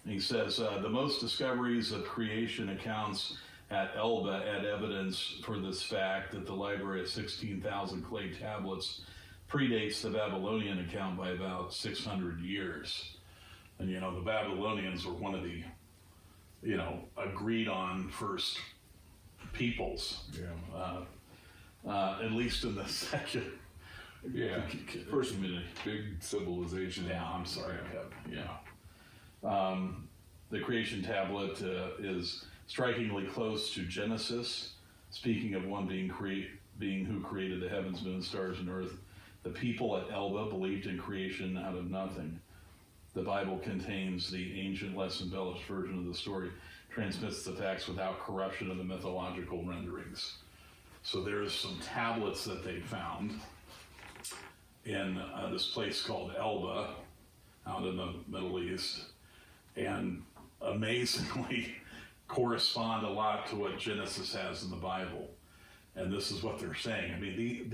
He says, the most discoveries of creation accounts at Elba add evidence for this fact that the library of 16,000 clay tablets predates the Babylonian account by about 600 years. And, the Babylonians were one of the, agreed on first peoples. At least in the secular. First big civilization. Yeah, I'm sorry, Kev. The creation tablet is strikingly close to Genesis, speaking of one being who created the heavens, moon, stars, and earth. The people at Elba believed in creation out of nothing. The Bible contains the ancient, less embellished version of the story, transmits the facts without corruption of the mythological renderings. So there's some tablets that they found in this place called Elba, out in the Middle East, and amazingly correspond a lot to what Genesis has in the Bible. And this is what they're saying. I mean,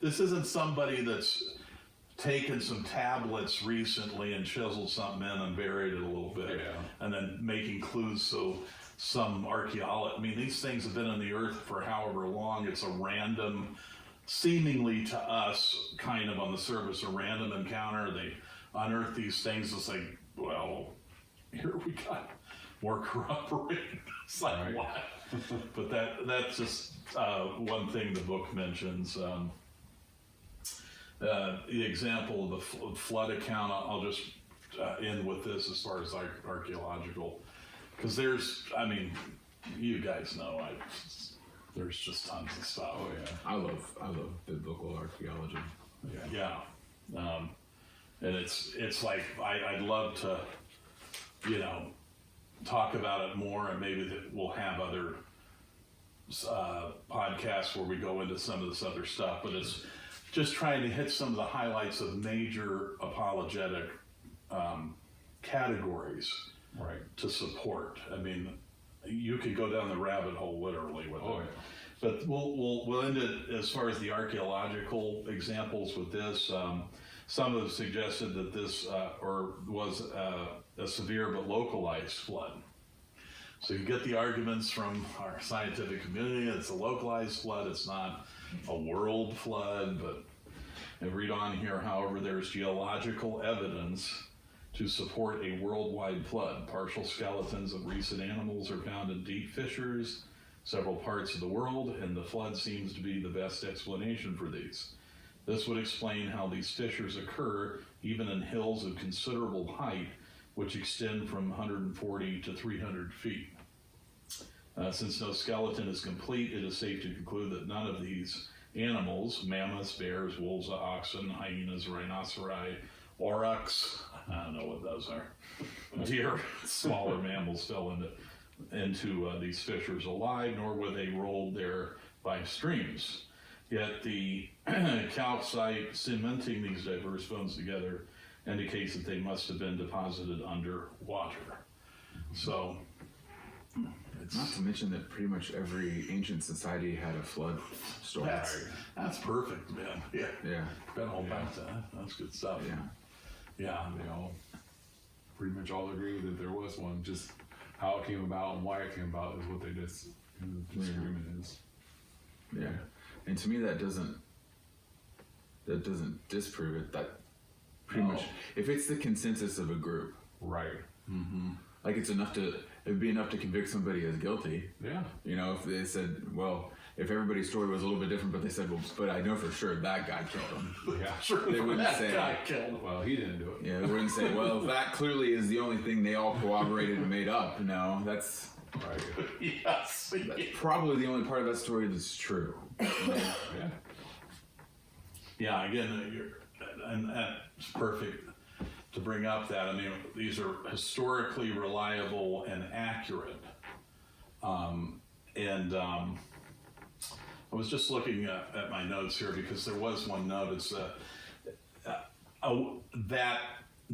this isn't somebody that's taken some tablets recently and chiseled something in and buried it a little bit, and then making clues so some archaeology, I mean, these things have been on the earth for however long. It's a random, seemingly to us, kind of on the surface, a random encounter. They unearth these things. It's like, well, here we got more corroborating. It's like, what? But that's just one thing the book mentions. The example of the flood account, I'll just end with this as far as archaeological, because you guys know, there's just tons of stuff. Oh yeah, I love biblical archaeology. And it's like I'd love to, talk about it more, and maybe that we'll have other podcasts where we go into some of this other stuff. But it's just trying to hit some of the highlights of major apologetic categories, to support. I mean, you could go down the rabbit hole literally with it. But we'll end it as far as the archaeological examples with this. Some have suggested that this was a severe but localized flood. So you get the arguments from our scientific community. It's a localized flood. It's not a world flood. But I read on here, however, there's geological evidence to support a worldwide flood. Partial skeletons of recent animals are found in deep fissures, several parts of the world, and the flood seems to be the best explanation for these. This would explain how these fissures occur even in hills of considerable height, which extend from 140 to 300 feet. Since no skeleton is complete, it is safe to conclude that none of these animals, mammoths, bears, wolves, oxen, hyenas, rhinoceri, aurochs, I don't know what those are, deer, smaller mammals fell into these fissures alive, nor were they rolled there by streams. Yet the calcite cementing these diverse bones together indicates that they must have been deposited underwater. So Not to mention that pretty much every ancient society had a flood story. That's perfect, man. Yeah. Yeah. Been all about that. That's good stuff. Yeah. Yeah. They all pretty much all agree that there was one. Just how it came about and why it came about is what they disagreement is. Yeah. And to me, that doesn't disprove it. That pretty much, if it's the consensus of a group, Right. like it'd be enough to convict somebody as guilty. Yeah. You know, if they said, well, if everybody's story was a little bit different, but they said, well, but I know for sure that guy killed him. Yeah. Sure. They wouldn't that say, guy killed him. Well, he didn't do it. yeah, they wouldn't say, well, that clearly is the only thing they all corroborated and made up. No, that's Right. Yes. probably the only part of that story that's true. Yeah. Yeah, again, and that's perfect to bring up that. I mean, these are historically reliable and accurate. I was just looking at my notes here because there was one note. It's that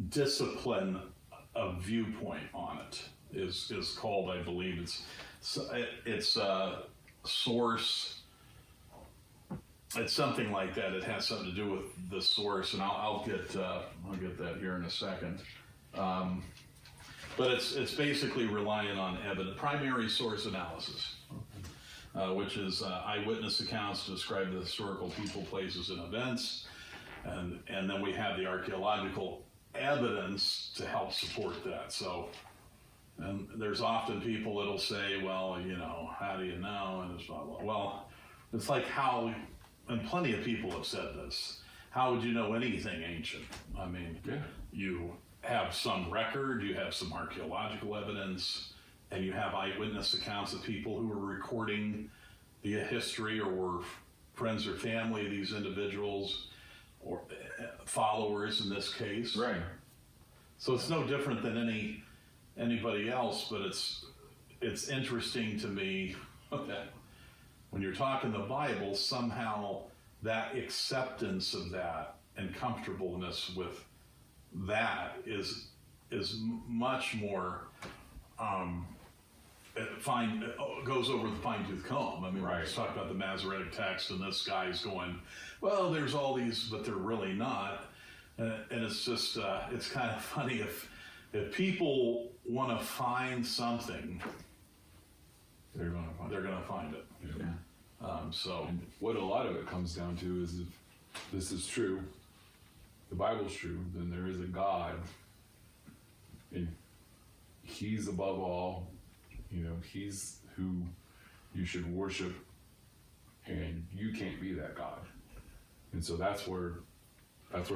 discipline of viewpoint on it is called, I believe, it's source. It's something like that. It has something to do with the source, and I'll get that here in a second. But it's basically relying on evidence, primary source analysis, which is eyewitness accounts to describe the historical people, places, and events, and then we have the archaeological evidence to help support that. So, and there's often people that'll say, well, you know, how do you know? And it's blah, blah. Well, it's like how. And plenty of people have said this. How would you know anything ancient? I mean, you have some record, you have some archaeological evidence, and you have eyewitness accounts of people who were recording the history or were friends or family of these individuals, or followers in this case. Right. So it's no different than anybody else, but it's interesting to me that when you're talking the Bible, somehow that acceptance of that and comfortableness with that is much more goes over the fine-tooth comb. I mean, Right. let's talk about the Masoretic text, and this guy's going, well, there's all these, but they're really not. And it's just it's kind of funny if people want to find something, They're gonna find it. Yeah. So And what a lot of it comes down to is if this is true, the Bible's true, then there is a God, and He's above all. You know, He's who you should worship, and you can't be that God. And so that's where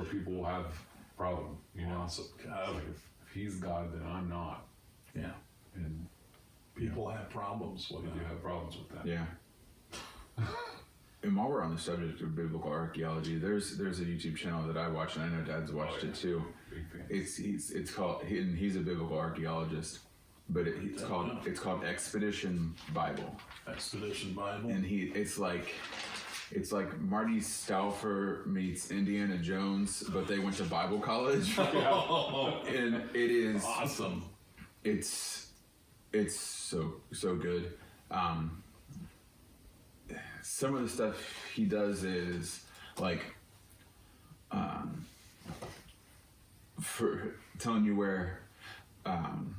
people will have a problem. You know, so if He's God, then I'm not. yeah, And people have problems with we do that. have problems with that. Yeah. And while we're on the subject of biblical archaeology, there's a YouTube channel that I watch, and I know Dad's watched it too. Big fan. It's called, and he's a biblical archaeologist, but it's called Expedition Bible, Expedition Bible. and it's like Marty Stauffer meets Indiana Jones, but they went to Bible college, and it is Awesome. It's so good. Some of the stuff he does is like for telling you where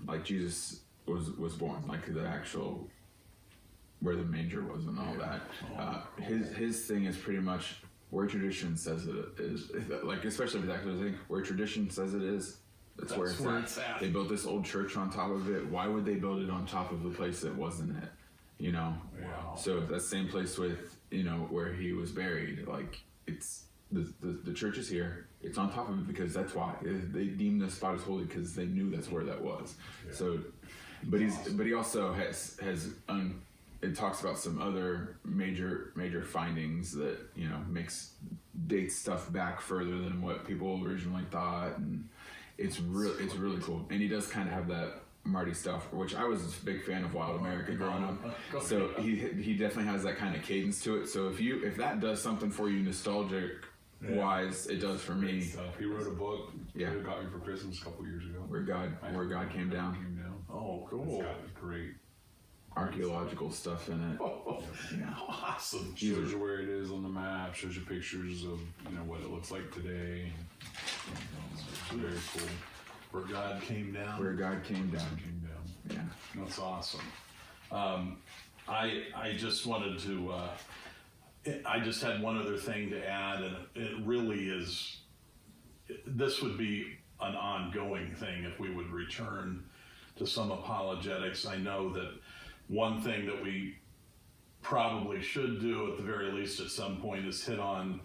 like Jesus was born, like the actual where the manger was and all that. His thing is pretty much where tradition says it is, like especially with that kind of thing, where tradition says it is. That's where it's at. They built this old church on top of it. Why would they build it on top of a place that wasn't it? You know? Wow. So that same place with, you know, where he was buried, like it's the church is here. It's on top of it because that's why they deemed the spot as holy, because they knew that's where that was. Yeah. So, but he also has it talks about some other major findings that, you know, dates stuff back further than what people originally thought, and it's really cool. And he does kind of have that Marty Stauffer, which I was a big fan of Wild America growing up. So he definitely has that kind of cadence to it. So if that does something for you nostalgic wise, it does for me. Stuff. He wrote a book. Yeah. That got me for Christmas a couple years ago. Where God came down. Oh, cool. It's got great archaeological stuff in it. Yeah. Awesome. Shows you where it is on the map. Shows you pictures of what it looks like today. It's very cool. Where God came down. Where God came down. Yeah. That's awesome. I just wanted to. I just had one other thing to add, and it really is. This would be an ongoing thing if we would return to some apologetics. I know that one thing that we probably should do at the very least at some point is hit on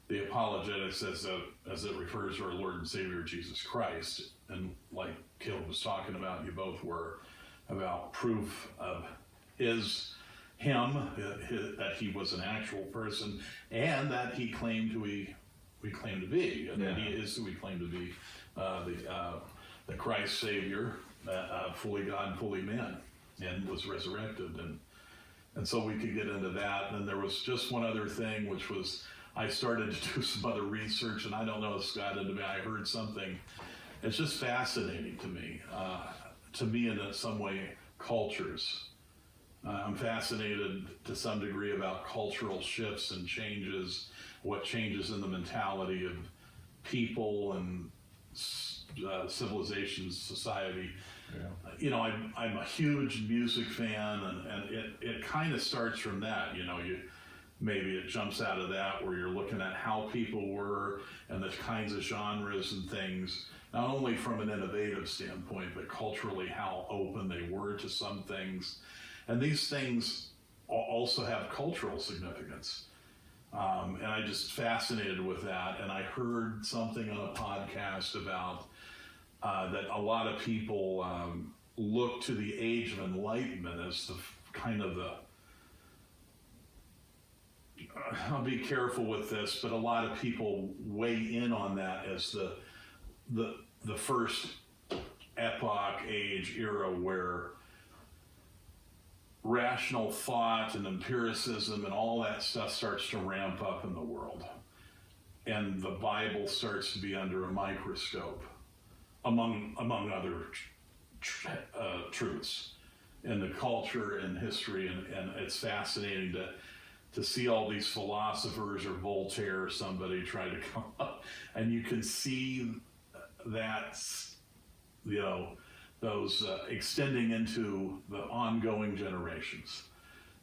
the apologetics as it refers to our Lord and Savior Jesus Christ, and like Caleb was talking about, you both were, about proof of him that he was an actual person, and that he claimed who we claim to be, and that he is who we claim to be, the Christ Savior, fully God, fully man, and was resurrected, and so we could get into that. And then there was just one other thing, which was I started to do some other research, and I don't know if it's got into me. I heard something. It's just fascinating to me in some way, cultures. I'm fascinated to some degree about cultural shifts and changes, what changes in the mentality of people and civilizations, society. Yeah. I'm a huge music fan, and it kind of starts from that. Maybe it jumps out of that where you're looking at how people were and the kinds of genres and things, not only from an innovative standpoint, but culturally how open they were to some things. And these things also have cultural significance. And I just fascinated with that. And I heard something on a podcast about that a lot of people look to the Age of Enlightenment as the kind of the, I'll be careful with this, but a lot of people weigh in on that as the first epoch, age, era where rational thought and empiricism and all that stuff starts to ramp up in the world. And the Bible starts to be under a microscope, among other truths in the culture and history. And it's fascinating to see all these philosophers, or Voltaire or somebody, try to come up, and you can see that, those extending into the ongoing generations.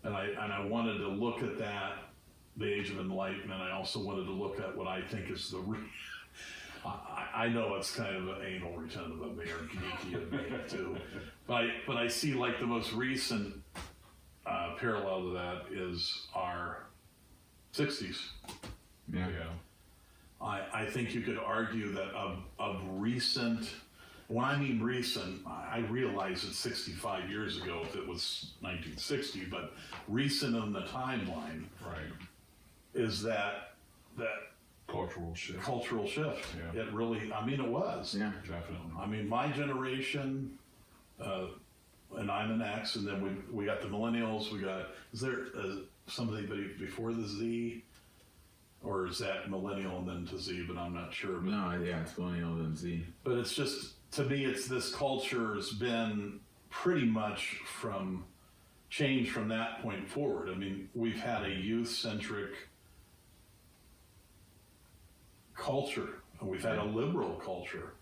And I wanted to look at that, the Age of Enlightenment. I also wanted to look at what I think is I know it's kind of an anal retentive of me, or geeky of me too, but I see like the most recent parallel to that is our 60s. Yeah. I think you could argue that of recent, when I mean recent, I realize it's 65 years ago if it was 1960, but recent in the timeline, Right. is that Cultural shift. Yeah. It really, it was. Yeah. Definitely. My generation, and I'm an X, and then we got the millennials. Is there somebody before the Z, or is that millennial and then to Z? But I'm not sure. But, No, yeah, it's millennial and Z. but it's just, to me, it's this culture has been pretty much changed from that point forward. We've had a youth-centric culture, and we've had a liberal culture.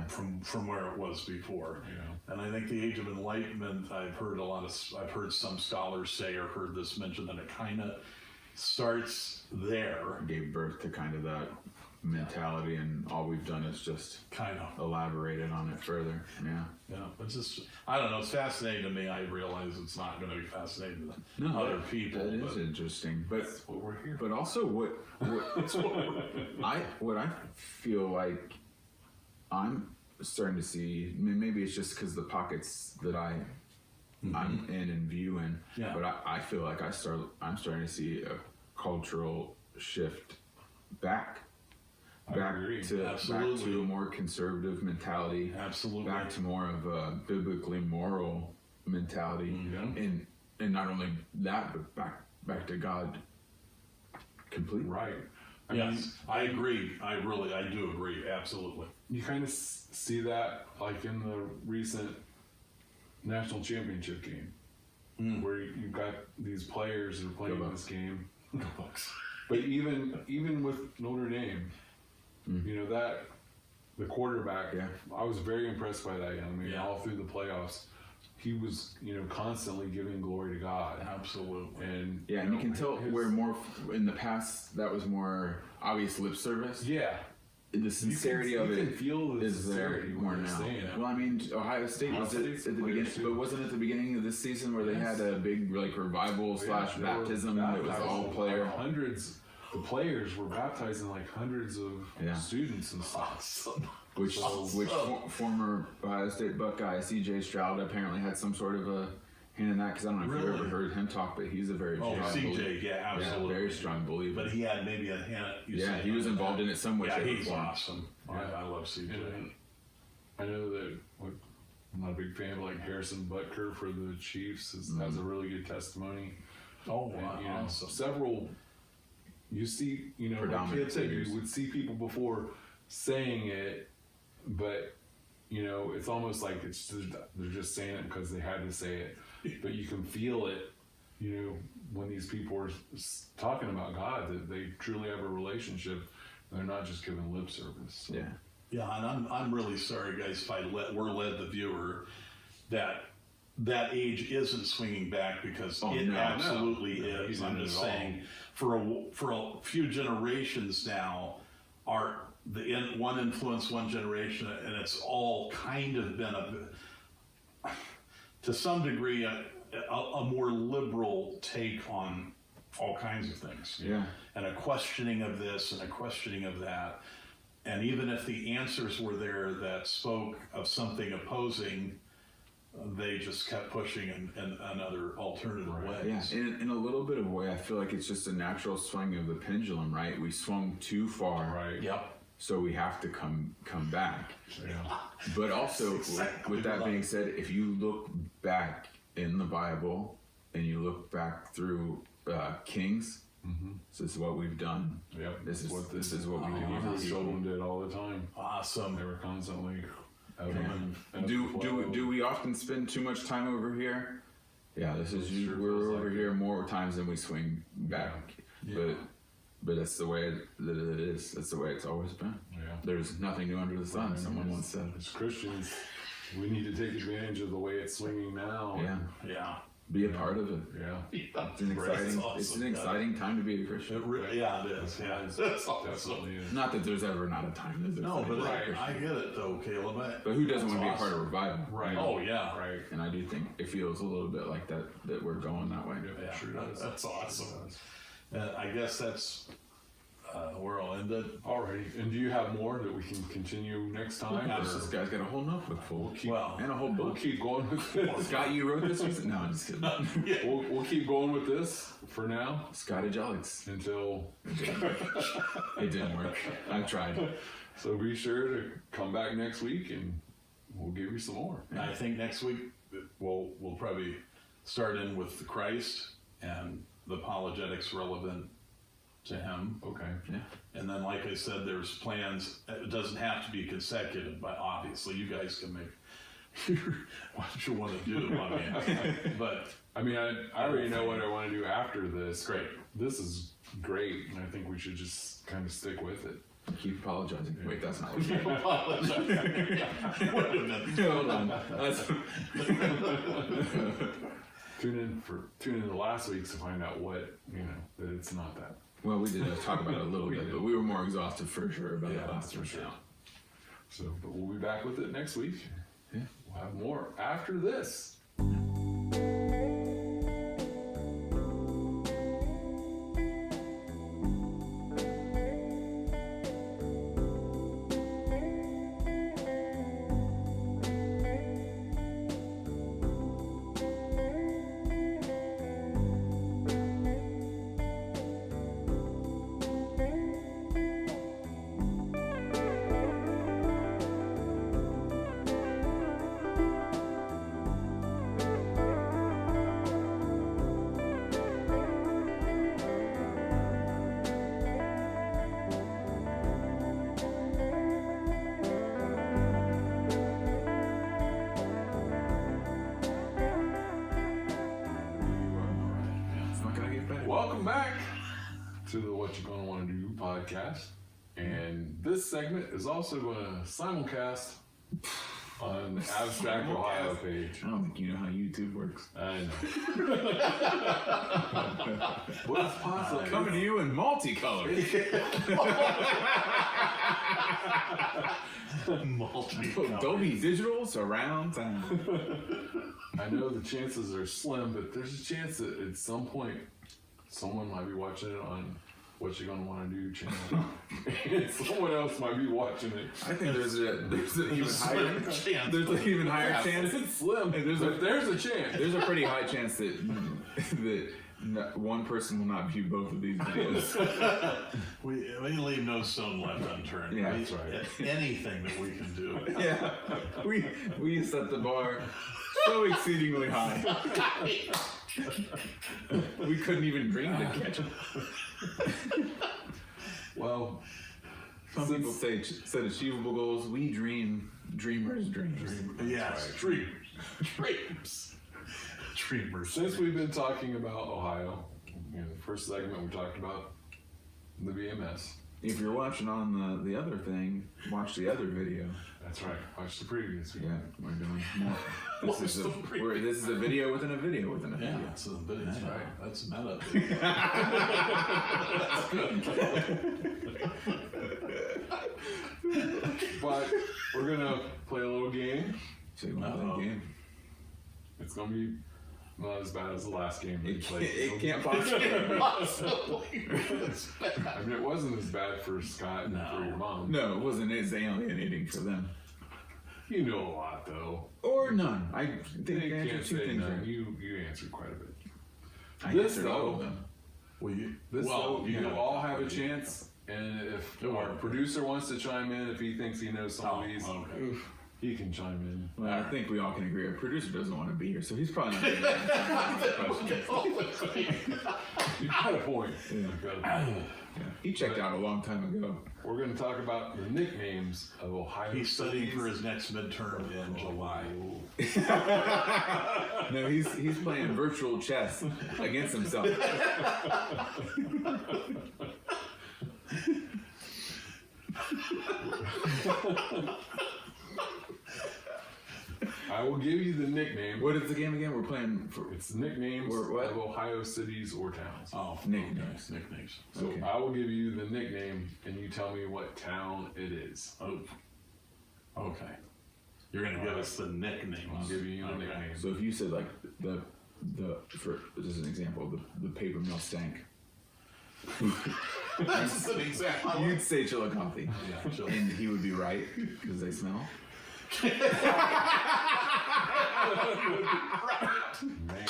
From where it was before. Yeah. And I think the Age of Enlightenment, I've heard some scholars say, or heard this mentioned, that it kind of starts there. Gave birth to kind of that mentality, and all we've done is just Kind of. elaborated on it further. Yeah. Yeah. It's just, I don't know, it's fascinating to me. I realize it's not going to be fascinating to other people. That is interesting. But That's what we're here. But also what I feel like I'm starting to see, maybe it's just because the pockets that I'm in and viewing, Yeah. but I feel like I'm starting to see a cultural shift back agree. to a more conservative mentality, Absolutely. back to more of a biblically moral mentality, Mhm. and not only that, but back to God completely. Right. Yes, I agree. I do agree. Absolutely. You kind of see that like in the recent national championship game where you've got these players that are playing this game. But even with Notre Dame, you know, that the quarterback, I was very impressed by that young man all through the playoffs. He was, you know, constantly giving glory to God. Absolutely. And and you can tell where more in the past that was more obvious lip service. Yeah. The sincerity you of can it feel the is there sincerity more when now. they're saying it. Well, I mean, Ohio State was at the beginning, but wasn't it the beginning of this season where they had a big like revival slash baptism? It was all player. Hundreds. The players were baptizing like hundreds of students and stuff. Which former Ohio State Buckeye C.J. Stroud apparently had some sort of a hand in that, because I don't know if you ever heard him talk, but he's a very strong CJ, absolutely, very strong believer. But he had maybe a hand. He was involved in it some way. Yeah, he's awesome. I love CJ. And I know that I'm not a big fan of like Harrison Butker for the Chiefs has a really good testimony. Oh, and, wow, you know, awesome. Several. You see, you know, like Kid said, you would see people before saying it, but you know, it's almost like they're just saying it because they had to say it. But you can feel it, you know, when these people are talking about God, that they truly have a relationship. They're not just giving lip service. So. Yeah, and I'm really sorry, guys, if we're led the viewer that age isn't swinging back, because it absolutely is. I'm just saying, for a few generations now, one influence one generation, and it's all kind of been to some degree a more liberal take on all kinds of things. And a questioning of this and a questioning of that. And even if the answers were there that spoke of something opposing, they just kept pushing in another alternative way. Yeah, in a little bit of a way, I feel like it's just a natural swing of the pendulum, right? We swung too far. Right. Yep. So we have to come back. Yeah. But also, with that being said, if you look back in the Bible and you look back through Kings, this is what we've done. Yep. This is what we do. The children did all the time. Awesome. They were constantly. Do we often spend too much time over here? Yeah, we're over here more times than we swing back. But that's the way that it is. That's the way it's always been. Yeah. There's nothing new under the sun. Someone once said. As Christians, we need to take advantage of the way it's swinging now. Yeah. Be a part of it. Yeah. It's an exciting. It's an exciting time to be a Christian. It is. Yeah. That's definitely is. Not that there's ever not a time. No, but I get it though, Caleb. But who doesn't want to be a part of revival? Right. Oh yeah. Right. And I do think it feels a little bit like that we're going that way. Yeah, Sure does. That's awesome. I guess that's where I'll end it. Alrighty. And do you have more that we can continue next time? This guy's got a whole notebook full. And a whole We'll book. keep going with this. Scott, you wrote this? No, I'm just kidding. We'll keep going with this for now Scottage Alex. until. It didn't work. I tried. So be sure to come back next week and we'll give you some more. I think next week we'll probably start in with the Christ and the apologetics relevant to him. Okay. Yeah. And then, like I said, there's plans. It doesn't have to be consecutive, but obviously you guys can make what you want to do. I mean, but I mean, I already know what I want to do after this. Great. This is great, and I think we should just kind of stick with it. Keep apologizing. Wait, that's not what you Wait a minute. Hold on. Tune in to last week's to find out what, that it's not that. Well, we did talk about it a little bit, but we were more exhausted for sure about it last for week. sure. So, but we'll be back with it next week. Yeah. We'll have more after this. to the What You Gonna Wanna Do podcast. And this segment is also going to simulcast on the Abstract Ohio page. I don't think you know how YouTube works. I know. What's possible? Coming to you in multicolor. Dolby Digital surround sound. I know the chances are slim, but there's a chance that at some point someone might be watching it on What You Gonna Wanna Do channel, and someone else might be watching it. I think there's an even higher chance. It's slim, but there's a chance. There's a pretty high chance that one person will not view both of these videos. We leave no stone left unturned. Yeah, that's right. Anything that we can do. Yeah, we set the bar so exceedingly high. We couldn't even dream to catch it. Well, some people set achievable goals. We dream dreamers' dreams. Yes, right. Dreamers. Since we've been talking about Ohio, the first segment we talked about the VMS. If you're watching on the other thing, watch the other video. That's right. Watch the previous video. Yeah, we're doing more. This is a video within a video within a video. Yeah, it's a video. That's right. That's meta. But we're gonna play a little game. So you want to play a game? It's gonna be not as bad as the last game we played. It can't possibly. I mean, it wasn't as bad for Scott and for your mom. No, it wasn't as alienating for them. You know a lot, though. Or none. I think You I answered can't two say things none. right. You answered quite a bit. I This, answered all though, of them. Well, you gotta all have a chance, and if our producer wants to chime in, if he thinks he knows some of these, he can chime in. Well, I think we all can agree. Our producer doesn't want to be here, so he's probably not going to answer questions. You got a point. Yeah. He checked out a long time ago. We're going to talk about the nicknames of Ohio. He's studying for his next midterm in July. No, he's playing virtual chess against himself. I will give you the nickname. What is the game again? We're playing for It's nicknames Or what? of Ohio cities or towns. Oh, nicknames. Nicknames. So Okay. I will give you the nickname, and you tell me what town it is. Oh, okay. You're gonna give us the nicknames. I'll give you the Okay. nickname. So if you said like the for just an example, the paper mill stank, That's an example. you'd say Chillicothe, Yeah, sure. and he would be right because they smell. Man.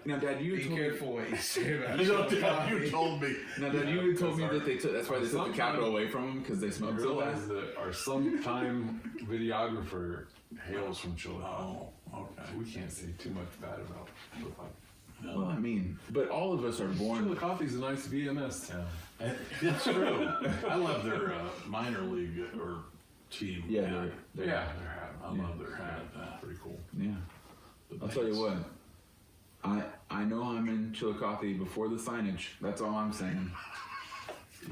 Now, Dad, you Be told careful what you say about You Chillicothe. told me. Now, Dad, you had told me that that's why they took the capital away from them because they I smelled so bad. realize that our sometime videographer hails from Chillicothe. Oh, okay. We can't say too much bad about Chillicothe. Well, I mean, but all of us are born. Chillicothe's a nice VMS town. It's true. I love their minor league or team. Yeah, Their hat. I love their hat. Pretty cool. Yeah. I'll tell you what. I know I'm in Chillicothe before the signage. That's all I'm saying.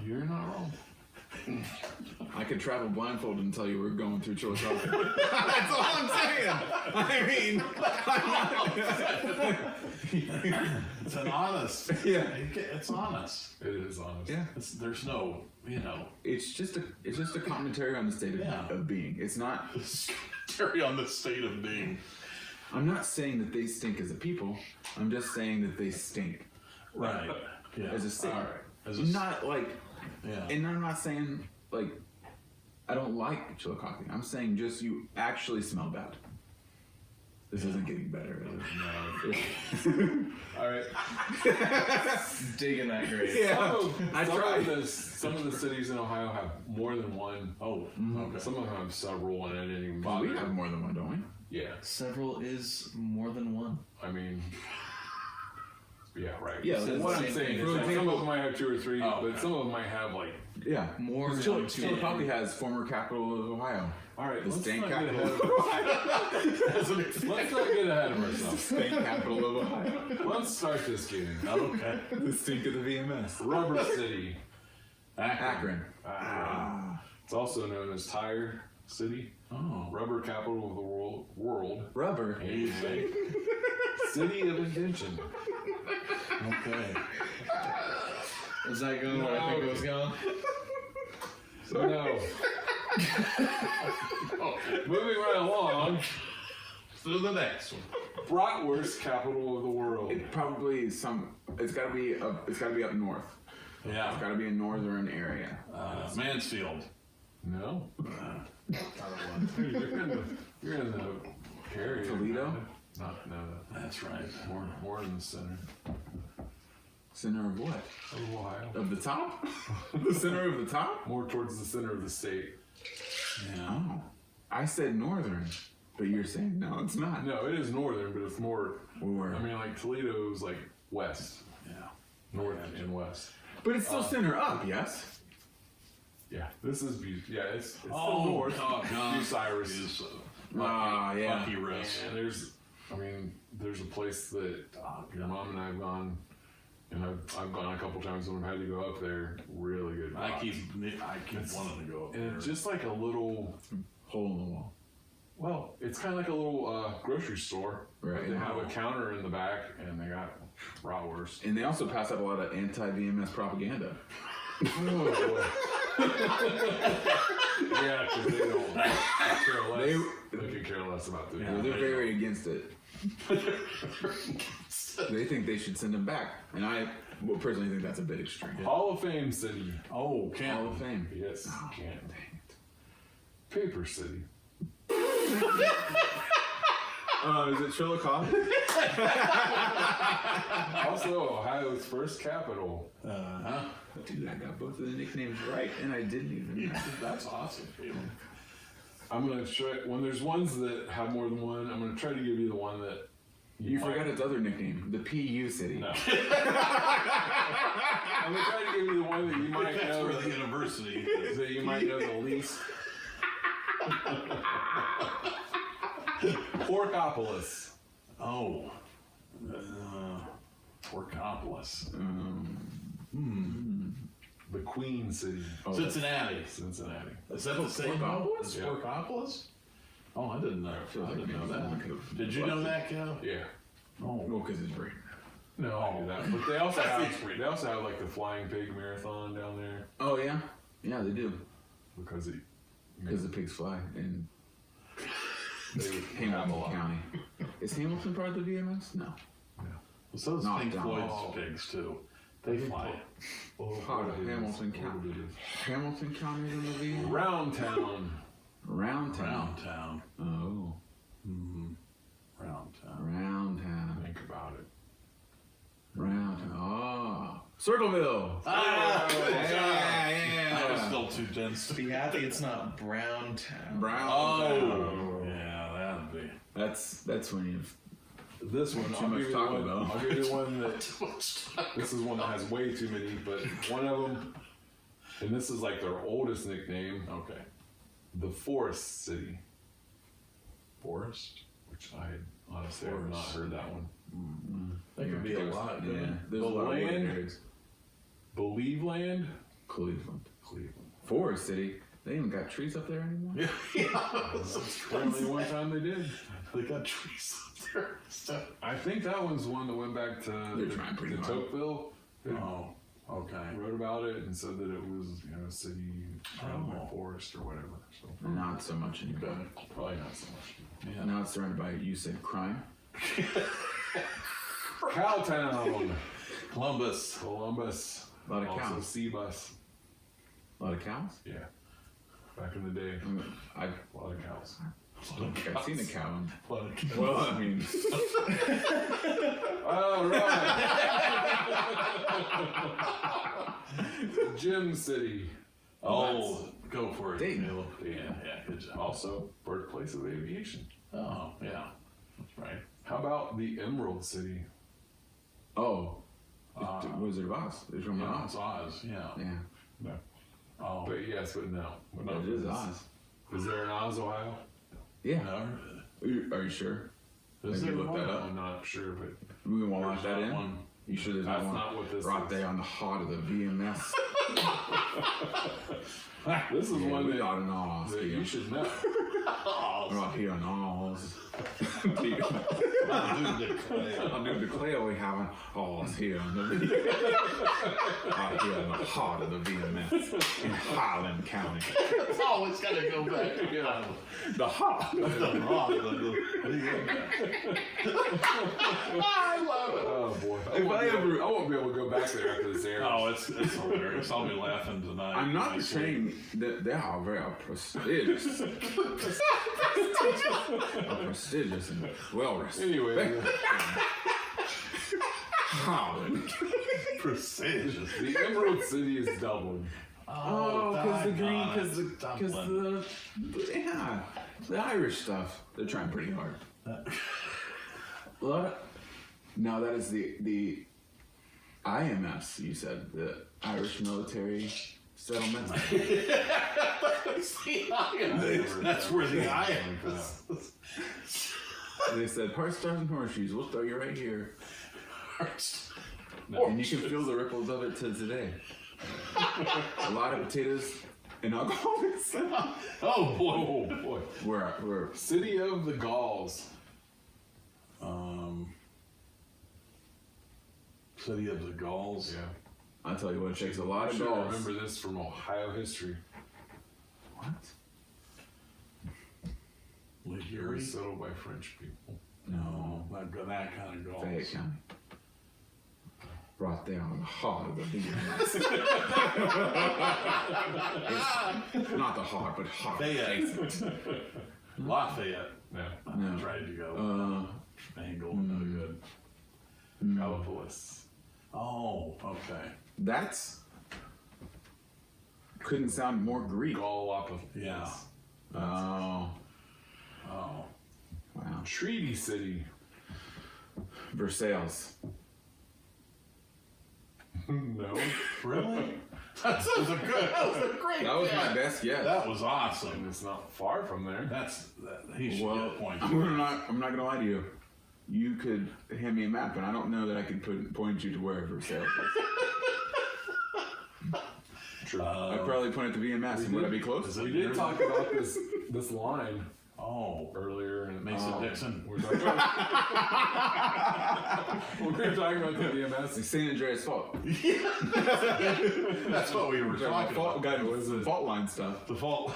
You're not wrong. I could travel blindfolded and tell you we're going through Chillicothe. That's all I'm saying. I mean, It's an honest. Yeah. It's honest. It is honest. yeah. There's no, It's just a commentary on the state of being. It's not. carry on the state of being. I'm not saying that they stink as a people. I'm just saying that they stink Right. Yeah. as a state. All right. As a, Not like, yeah. and I'm not saying like I don't like Chillicothe. I'm saying just you actually smell bad. This isn't getting better. Is it? All right. Digging that grave. Yeah. I tried. Some of the cities in Ohio have more than one. Oh, okay. Some of them have several, and I didn't even Well, bother. we have more than one, don't we? Yeah. Several is more than one. I mean, yeah, right. Yeah, So that's what the I'm same saying thing. is For that some example- of them might have 2 or 3, Oh, but okay. some of them might have like. Yeah. More than Chillicothe two. has former capital of Ohio. All right, The let's stank not get capital. ahead of As an let's not let's not get ahead of ourselves. State capital of Ohio. Let's start this game. Okay. The stink of the VMS. Rubber City. Akron. It's also known as Tire City. Oh. Rubber capital of the world. Rubber. Hey. City of invention. Okay. Is that going where I think it was going? So no. Moving right along. To the next one. Bratwurst capital of the world. Probably some. It's got to be up. It's got to be up north. It's Yeah. got to be a northern area. Mansfield. No. You're in the area. Toledo? Not no. That's right. More in the center Center of what? of Ohio. Of the top? The center of the top? More towards the center of the state. Yeah. Oh, I said northern, but you're saying no, it's not. No, it is northern, but it's more. Or, I mean, like Toledo's like west, Yeah. north and west. but it's still center up, yes. Yeah, this is yeah, it's still Oh, north. God. Bucyrus. Is, Ah, yeah. Lucky Wrist. And there's a place that your mom and I have gone, and I've gone a couple times when I've had to go up there. Really good. I rocks. keep wanting to go up And there. it's just like a little. Hole in the wall. Well, it's kind of like a little grocery store. Right. They have a counter in the back, and they got bratwurst. And they also pass out a lot of anti-VMS propaganda. Oh, boy. Yeah, because they don't care less. They could care less about the. They're very against it. They think they should send them back, and I personally think that's a bit extreme. Hall of Fame City. Oh, Hall Canton. of Fame. Yes, Canton. Dang it. Paper City. Is it Chillicothe? Also, Ohio's first capital. Huh? Dude, I got both of the nicknames right, and I didn't even know. That's awesome. I'm gonna try when there's ones that have more than one. I'm gonna try to give you the one that You forgot its other nickname, the PU City. No. I'm gonna try to give you the one that you might That's know. where the university is. That you might know the least. Porkopolis. Oh. Porkopolis. The Queen City. Oh, Cincinnati. Cincinnati. Is that the same? Porkopolis? Yeah. Porkopolis? Oh, I didn't know. feels I like didn't know maybe someone that. could've Did you know that, Cal? Yeah. Oh. Well, because it's right. No, I knew that. But they also have like the Flying Pig Marathon down there Oh, yeah? Yeah, they do. because it Because the pigs fly in they have a Hamilton lot. County. Is Hamilton part of the VMS? No. So does Not Pink down. Floyd's Oh. pigs, too. They fly. Oh, Part of what it is, Hamilton what County. it is. Hamilton County is in the VMS? Round Town. Round Town. Round Town. Oh. Round Town. Round Town. Think about it. Round Town. Oh. Circleville. Ah! Yeah, That was yeah. still too dense to Be happy it's not Brown Town. Brown Oh, Town. yeah, that'd be. That's when you've This one, Too I'll much give you Taco one. Bell. I'll give you one that. This is one that has way too many, but one of them, and this is like their oldest nickname, Okay. the Forest City, Forest? which I honestly have not Forest. heard that one. That could be a lot. Yeah. Yeah. There's a The lot of weird land? areas. Believe Land, Cleveland. Cleveland. Forest City. They even got trees up there anymore? Apparently, one time they did. They got trees up there. Stuff. I think that one's one that went back to They're trying pretty hard. Tocqueville. They Oh, okay. wrote about it and said that it was, a city surrounded by Oh. forest or whatever. So Not so much anymore. probably not so much. Yeah. Now it's surrounded by, you said, crime? Cowtown, Columbus. Columbus, A lot of also cows. Seabus. A lot of cows? Yeah, back in the day, I've a lot of cows. seen a cow. A lot of cows. Well, I mean, All right. Gym City, Oh, go for it, Dayton. Caleb. Yeah, good job. also birthplace of aviation. Oh, yeah. That's right. How about the Emerald City? oh. Wizard of Oz. It's from Yeah, Oz. it's Oz, yeah. Yeah. No, Oh, but yes, but no. But It is Oz. Is there an Oz, Ohio? Yeah. no. Are you sure? Is Maybe there look one? that up. I'm not sure, but We won't lock There's that not in. one. You sure there's that's not one not what this right is. there on the heart of the VMS? This is one we that, got an Oz that here. you should know. Right here on Oz. I'll do the clay. I do declare we have an Oz here on the right here in the heart of the VMS in Highland County. It's always got to go back to The heart. the I love it. Oh boy. I won't be able to go back there after this airs. Oh, it's hilarious. I'll be laughing tonight. I'm not when I sleep. saying that they are very prestigious. Prestigious and well respected. Anyway, Holland. Prestigious. the Emerald City is Dublin. Oh, because the green, because Dublin. the Irish stuff. They're trying pretty hard. What? No, that is the IMS. You said the Irish Military Settlement. That's where the eye is. They said horse stars and horseshoes. We'll throw you right here, No. and you can feel the ripples of it to today. A lot of potatoes and alcoholics. Oh boy. Oh boy. We're City of the Gauls. City of the Gauls. Yeah. I'll tell you what, it takes a lot I of should balls. remember this from Ohio history. What? It Liguri. was settled by French people. No, not that kind of Gauls. Fayette County. Right there on the heart of the VMS. It's not the heart, but heart. Fayette. Lafayette. No. No. Tried to go. Angle. No good. Gallipolis. Oh, okay. That's couldn't sound more Greek. Gallipolis. Yeah. Oh, Oh. wow. Treaty City. Versailles. No. Really? That was a great. That was guess. my best guess. That was awesome. And it's not far from there. He should Well, get a point. I'm not gonna lie to you. You could hand me a map, and I don't know that I could point you to where Versailles is. True. I'd probably point at the VMS, and would I be close? Is it we did near- talk about this line Oh, earlier, and Mason Dixon. we were talking about the VMS. It's San Andreas Fault. That's what we were talking Fault about. guy was the fault line stuff. The fault.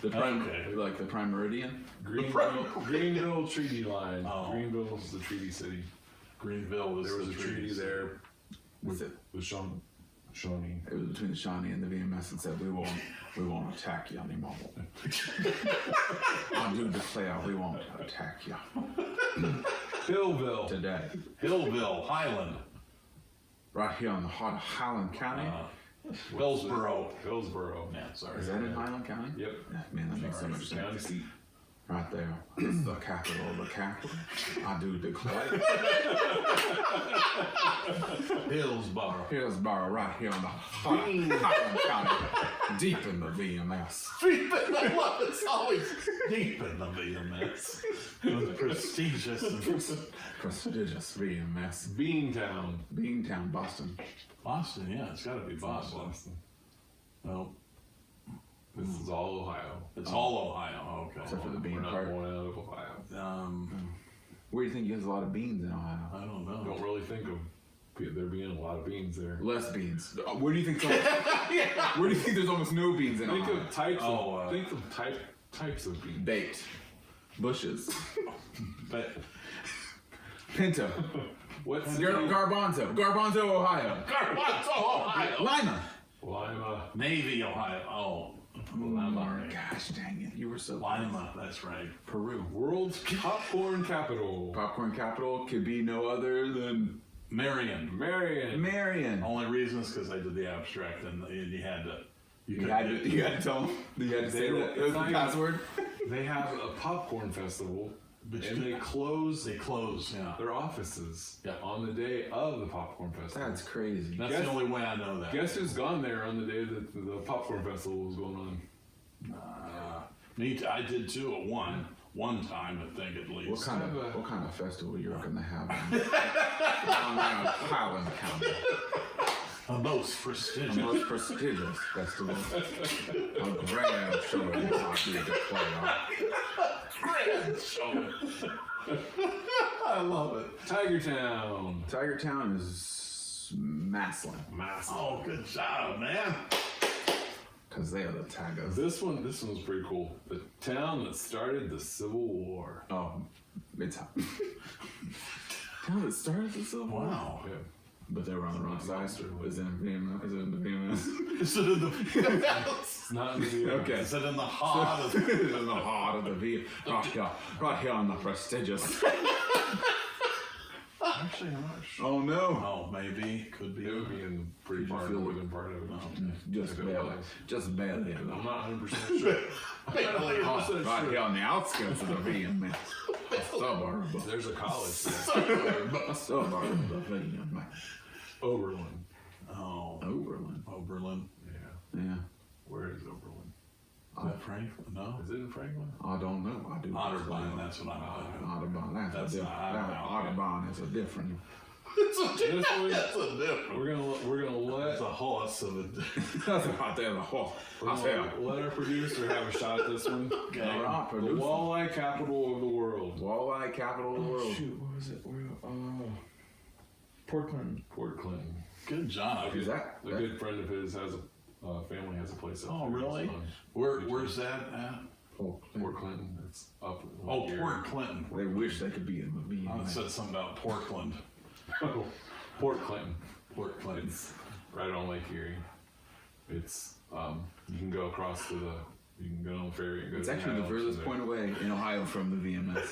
The prime, Okay. like the prime meridian. Greenville Treaty Line. Oh. Greenville is the treaty city. Greenville was There was the a treaty there Was it? with Shawnee. It was between the Shawnee and the VMS, and said we won't attack you anymore. I do declare we won't attack you Hillville. today. Hillville, Highland, Right here on the heart of Highland County. Hillsborough. Hillsborough. Yeah, sorry. Is that in Highland County? Yep. Yeah, man, that makes so much County sense. seat. Right there. It's the capital of the capital. I do declare. Hillsborough. Hillsborough, right here on the heart of Highland County. Deep in the VMS. I love it. It's always deep in the VMS. With prestigious and Prestigious VMS. Beantown. Beantown, Boston. Boston. Yeah, it's got to be Boston. No, This is all Ohio. it's all Ohio. Okay. Except for the We're bean not part. going out of Ohio. Where do you think you has a lot of beans in Ohio? I don't know. Don't really think of there being a lot of beans there. Less beans. Where do you think? Where do you think there's almost no beans in Think Ohio? of types. Oh, Of, think of types of beans. Baked. Bushes. But Pinto. What's Garbanzo. Garbanzo, Ohio. Garbanzo, Ohio. Lima. Lima? Navy, Ohio. Oh, Lima. Gosh dang it. You were so Lima. That's right. Peru. World's popcorn capital. Popcorn capital could be no other than Marion. Marion. Marion. Only reason is because I did the abstract and you had to. You had to tell them. You had to say that. It was the password. They have a popcorn festival, But and they close They close. Yeah. their offices Yeah. on the day of the popcorn festival. That's crazy. That's Guess- the only way I know that. Guess who's gone there on the day that the popcorn festival was going on? I did too at one time, I think at least. What kind of festival you reckon they have in Highland County? The most prestigious. The most prestigious festival. A grand showing hockey to play Grand show. I love it. Tiger Town. Tiger Town is Maslin. Oh, good job, man. Because they are the Tigers. This one's pretty cool. The town that started the Civil War. Oh, it's town that started the Civil War. Wow. Yeah. But they were on the wrong side. Is it in VMS? Is it in the VMS? Is it in the It's not in the video. Okay. Is it in the heart of In the heart of the V. Right here on the prestigious. Actually, I'm not sure. Oh no. Oh, maybe. Could be. It would be in pretty far feel it? northern part of it. Just If it barely. was. Just barely. I'm not 100% sure. Right here on the outskirts of the VMS. A suburb. There's a college there. A suburb of the VMS. Oberlin. Oh, Oberlin. Oberlin. Yeah. Yeah. Where is Oberlin? Is that Frank? No. Is it in Franklin? I don't know. I do. Otterbein, that's what I'm thinking. Otterbein. That's Otterbein is a different. It's a This one, That's a different. we're gonna let That's a horse of a. That's right there. The horse. I tell you. let our producer have a shot at this one. Okay. All right, The producer. walleye capital of the world. Walleye capital of the world. Shoot, what was it? Portland. Port Clinton. Good job. Is that? A good friend of his has family has a place up Oh, there. really? So, Where's that at? Port Clinton. It's up. Oh, here. Port Clinton. They wish they could be in the Oh, it VMS. said something about Portland. Oh, Port Clinton. Port Clinton. It's right on Lake Erie. It's you can go across to you can go on the ferry and go It's to actually the islands furthest and point away in Ohio from the VMS.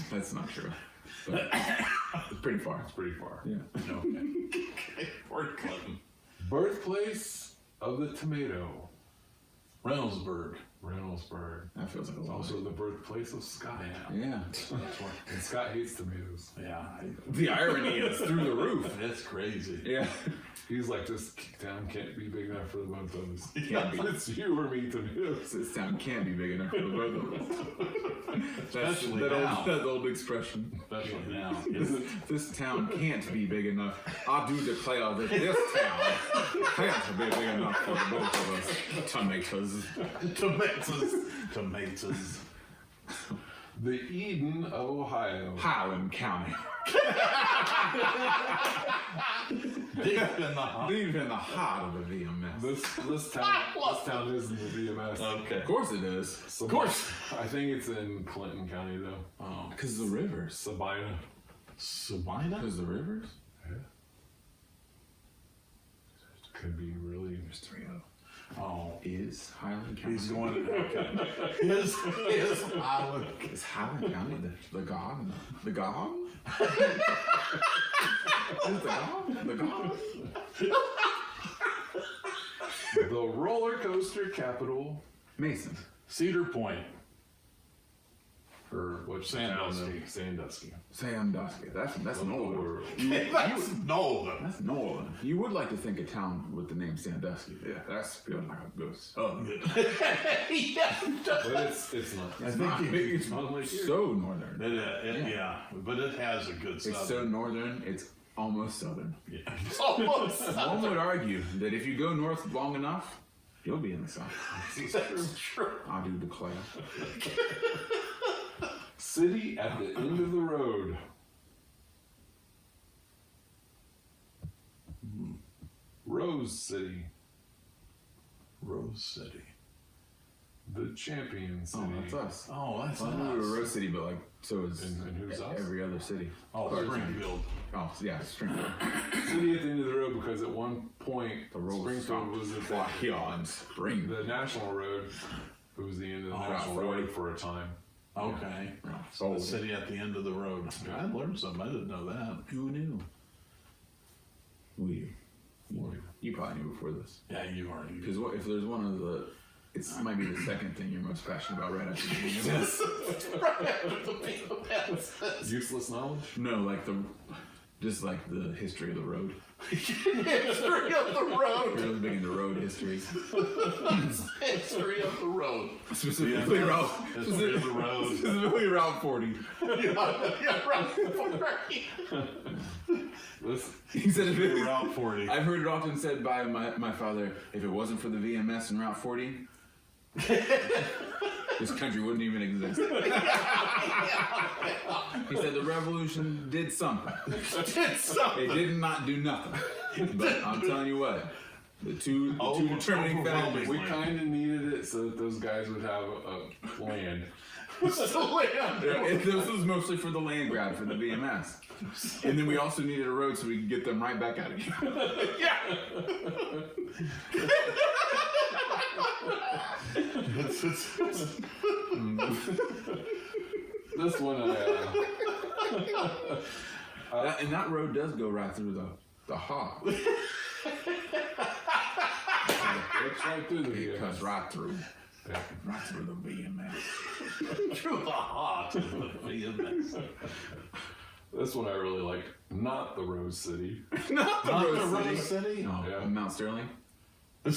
That's not true. But it's pretty far. It's pretty far. Yeah. Okay. Port Clinton. Birthplace of the tomato, Reynoldsburg. Reynoldsburg. That feels like a It's lot. also the birthplace of Scott. Yeah. And Scott hates tomatoes. Yeah. The irony is through the roof. That's crazy. Yeah. He's like, this town can't be big enough for the both of us. Can't be. It's you or me tomatoes. This town can't be big enough for the both of us. Especially that now. that old expression. Especially now. This town can't be big enough. I do declare that this town can't be big enough for the both of us. Tomatoes. Tomatoes. The Eden of Ohio. Highland County. Deep in the heart. Deep in the heart of the VMS. This town isn't the VMS. Okay. Of course it is. Of course. I think it's in Clinton County though. Oh. Because the rivers. Sabina. Sabina? Because the rivers? Yeah. Could be really. There's three of them. Oh. Is Highland County? He's going to. Okay. His island. Is Highland County the god? The god? Is the god? The god? The roller coaster capital. Mason. Cedar Point. Or what's Sandusky. Sandusky. Sandusky. That's Northern. World. That's Nolan. That's Northern. You would like to think a town with the name Sandusky. Yeah, that's feeling like a good southern. Yeah. But it's not. It's not big. It's not like here. so northern. Yeah, but it has a good It's so southern. northern, it's almost southern. Yeah. It's almost One would argue that if you go north long enough, you'll be in the south. That's true. I do declare. City at the end of the road. Rose City. Rose City. The champion city. Oh, that's us. Oh, that's I knew we were us. Rose City, but like, so is And who's us? every other city. Oh, Springfield. Oh, yeah, Springfield. City at the end of the road because at one point The road Springfield stopped was at right here on Spring. the national road. It was the end of the Oh, national right. road for a time. Okay. So The city at the end of the road. I learned something. I didn't know that. who knew? You probably knew before this. Yeah, you are. Because if there's one of the, it's might be the second thing you're most passionate about right after the Useless knowledge. No, like Just like the history of the road. History of the road. Really big into road history. History of the road. Specifically Route. History of the road. Specifically Route 40. Yeah, Route 40. He said if it, Route 40. I've heard it often said by my father, if it wasn't for the VMS and Route 40, this country wouldn't even exist. He said the revolution did something. It did not do nothing. But I'm telling you what, the two determining factors. We kind of needed it so that those guys would have a land. This was mostly for the land grab for the VMS. And then we also needed a road so we could get them right back out of here. This one, And that road does go right through the hawk. it's right through the It cuts right through. Yeah. Right through the VMS. Through the heart of the VMS. This one I really like. Not the Rose City. Not the Not Rose the City. Rose City? No, Yeah. Mount Sterling. No.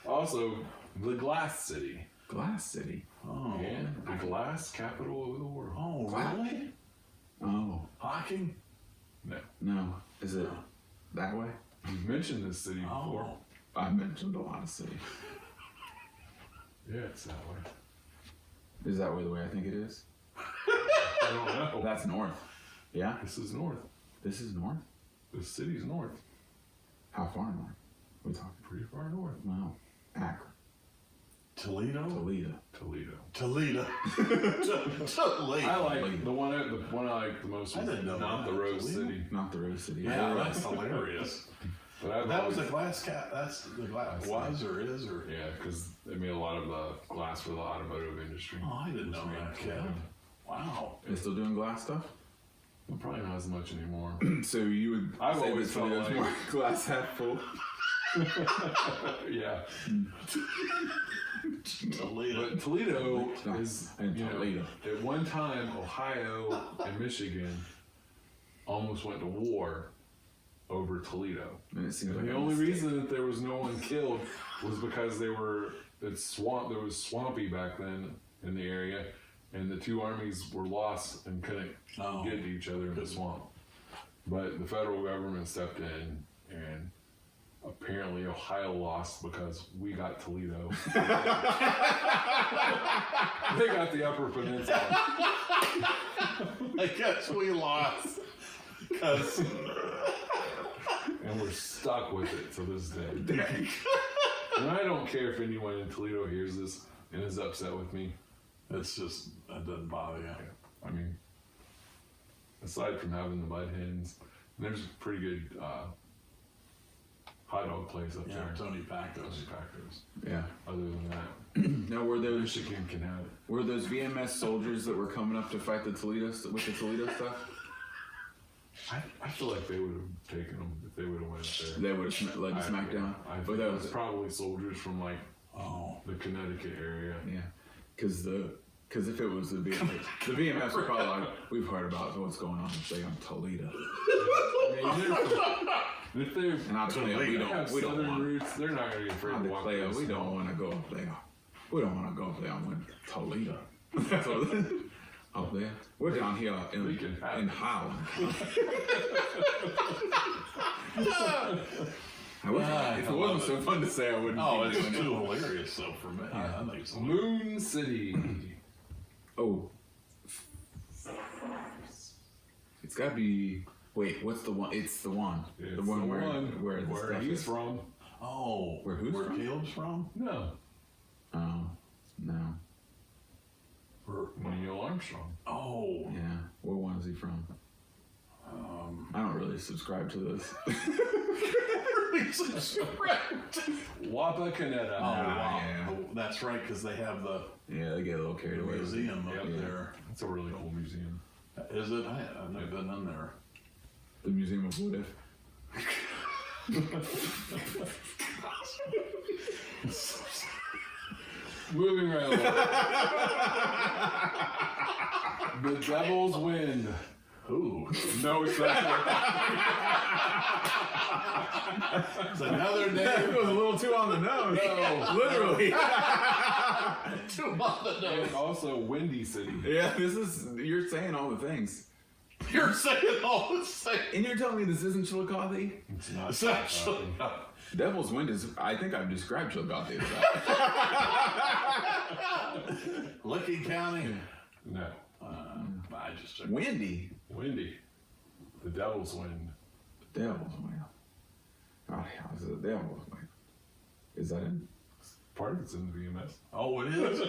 Also, the Glass City. Glass City. Oh. Yeah, the glass capital of the world. Oh, What? really? Oh, Hawking? no. Is it that way? You've mentioned this city before. Oh. I mentioned a lot of cities. Yeah, it's that way. Is that way the way I think it is? I don't know. That's north. Yeah? This is north. This is north? This city's north. How far north? We talking? Pretty far north. Wow. Akron. Toledo? Toledo. Toledo. Toledo. I like the one I like the most I was didn't know not that. the Rose Toledo? City. Not the Rose City. Yeah, that's hilarious. But I've That was always- a glass cat. That's the glass. Was or is or. Yeah, because they made a lot of glass for the automotive industry. Oh, I didn't know that, Kevin. Wow. They're still doing glass stuff? Well, probably not as much anymore. So you would I've say always this felt Toledo's like- more glass half full? Yeah, Toledo. but Toledo No, is in you know, Toledo. at one time Ohio and Michigan almost went to war over Toledo. And it seems And like the a only mistake. reason that there was no one killed was because there was swampy back then in the area, and the two armies were lost and couldn't Oh. get to each other in the swamp. But the federal government stepped in, and apparently Ohio lost because we got Toledo. They got the Upper Peninsula. I guess we lost. Because. And we're stuck with it to this day. And I don't care if anyone in Toledo hears this and is upset with me. It's just, that doesn't bother you. I mean, aside from having the mud hens, there's a pretty good hot dog place up Yeah, there. Tony Pacos. Tony Pacos. Yeah. Other than that, Now, were those Michigan can have it. Were those VMS soldiers that were coming up to fight the Toledo with the Toledo stuff? I feel like they would have taken them if they would have went up there. They would have led the smackdown. I But think that it was was probably soldiers from like Oh. the Connecticut area. yeah, because if it was the VMS were probably like, we've heard about what's going on in Toledo, And if they and I'll tell you, we have don't southern want. roots, they're not going to be afraid I'll to walk declare, through we the don't swamp. want to go up there. We don't want to go up there and win Toledo. That's what up there. We're down here We can have in it. Holland. If it wasn't so fun to say, I wouldn't Oh, be it's doing it. too hilarious though for me. I think it's Moon City. Oh. It's gotta be. Wait, what's the one? It's the one. It's the one where the stuff he's is. from. Oh, Where who's from? Caleb's from? No, Oh, no. Where, Neil Armstrong. oh, Yeah. Where one is he from? I don't really subscribe to this. Wapakoneta. Oh, wow. yeah. Oh, that's right, because they have the Yeah, they get a little carried away. with it. museum up Yep. there. That's a really cool museum. Is it? I've never been in there. The Museum of What If. Moving right along. The Devil's Wind. Ooh. No, it's not. It's another That day. was a little too on the nose. No. Literally. Too on the nose. And also Windy City. Yeah, you're saying all the things. You're saying all the same. And you're telling me this isn't Chillicothe? It's not. It's actually Devil's Wind is, I think I've described Chillicothe as that. Licking County. No. I just took Windy. Windy. The Devil's Wind. Devil's Wind. Oh, yeah, it's the Devil's Wind. Is that in? Part of it's in the VMS. Oh, it is?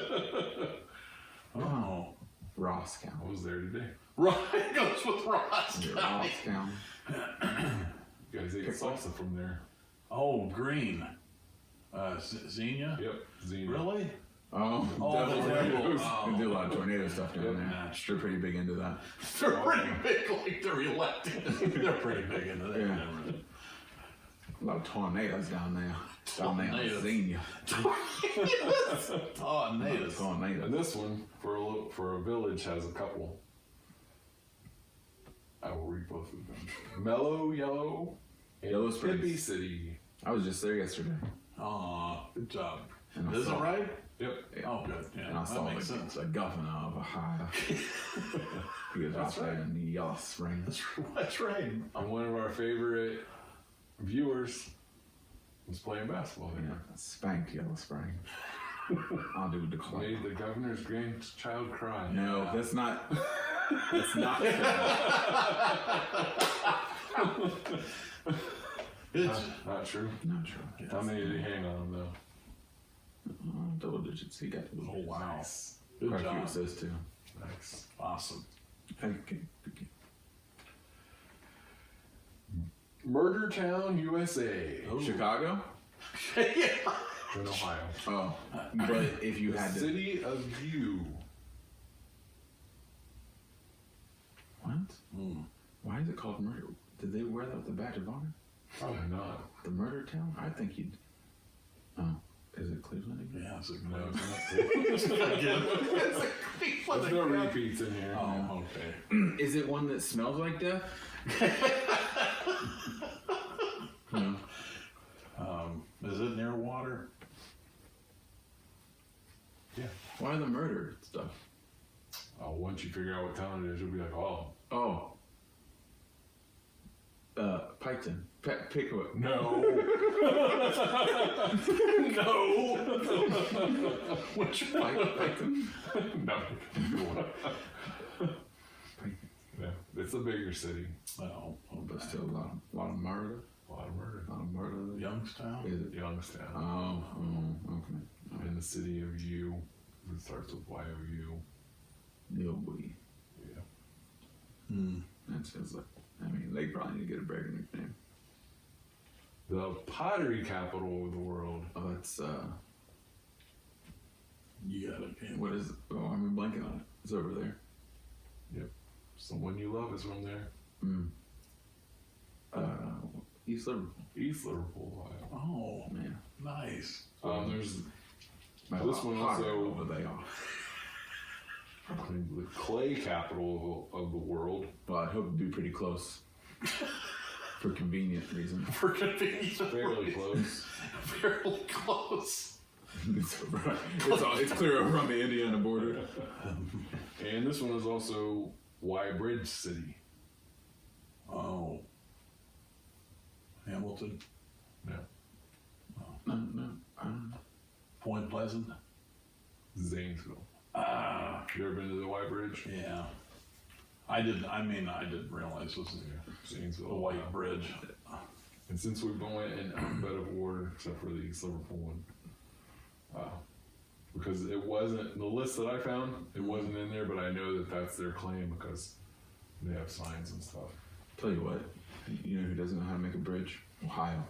Oh. Ross County. I was there today. Right, goes with Ross Yeah, County. Ross County. You guys ate salsa from there. Oh, green. Xenia? Yep. Xenia. Really? Oh, Oh, Devil's the Wind. Devil. They do a lot of tornado stuff down Yep. there. That's They're pretty big into that. They're pretty big, like they're elected. They're pretty big into that. Yeah. A lot of tornadoes down there. Down there in Tornadoes. Xenia. Oh, natives. And this one, for a village, has a couple. I will read both of them. Mellow Yellow and Yellow Springs. Hippie City. I was just there yesterday. Aw, good job. And I Is it saw- right? Yep. Oh, good. Yeah, And I that saw makes sense. the governor of Ohio. He was out there in the Yellow Springs. That's right. And one of our favorite viewers was playing basketball Yeah, there. spanked Yellow Springs. I'll do the claim. Made the governor's grandchild cry. No, that's not. That's not. It's, Not true. Not true. How many did he hang on him though? Double digits. He got. oh, wow. Nice. Good Quite a few job. assists too. Nice. Awesome. Okay. Murder Town, USA. Oh. Chicago. Yeah. In Ohio. Oh, but if you had to. City of U. What? Mm. Why is it called murder? Did they wear that with the badge of honor? Probably not. The murder town? I think you'd. Oh, is it Cleveland again? Yeah, it's a No, no. it's not. Again. There's no repeats in here. Oh, okay. Is it one that smells like death? No. Is it near water? Yeah. Why the murder stuff? Oh, once you figure out what town it is, you'll be like, oh. Oh. Piketon. Pickwick. No. No. Which Piketon. No. Piketon. Yeah. It's a bigger city. Oh, But still a lot of murder. A lot of murder. A lot of murder. Youngstown? Is it? Youngstown. Okay. In the city of U. It starts with Y-O-U. Yo, boy. Yeah. Hmm. That sounds like. I mean, they probably need to get a better nickname. The pottery capital of the world. Oh, that's You got it. Yeah. what is? Oh, I'm blanking on it. It's over there. Someone you love is from there. East Liverpool. East Liverpool, Ohio. Oh, Man, nice. There's this one hotter also- over there. the clay capital of the world. Well, I hope to be pretty close. For convenient reasons. For convenience. Fairly close. Fairly close. It's clear over on the Indiana border. And this one is also Y Bridge City. Oh. Hamilton. No. No. Point Pleasant. Zanesville. Ah, You ever been to the Y Bridge? yeah. I didn't realize it was Zanesville. the White Bridge. And since we've been in alphabetical order, except for the East Liverpool one, because it wasn't the list that I found, it wasn't in there, but I know that that's their claim because they have signs and stuff. Tell you what, you know who doesn't know how to make a bridge? Ohio.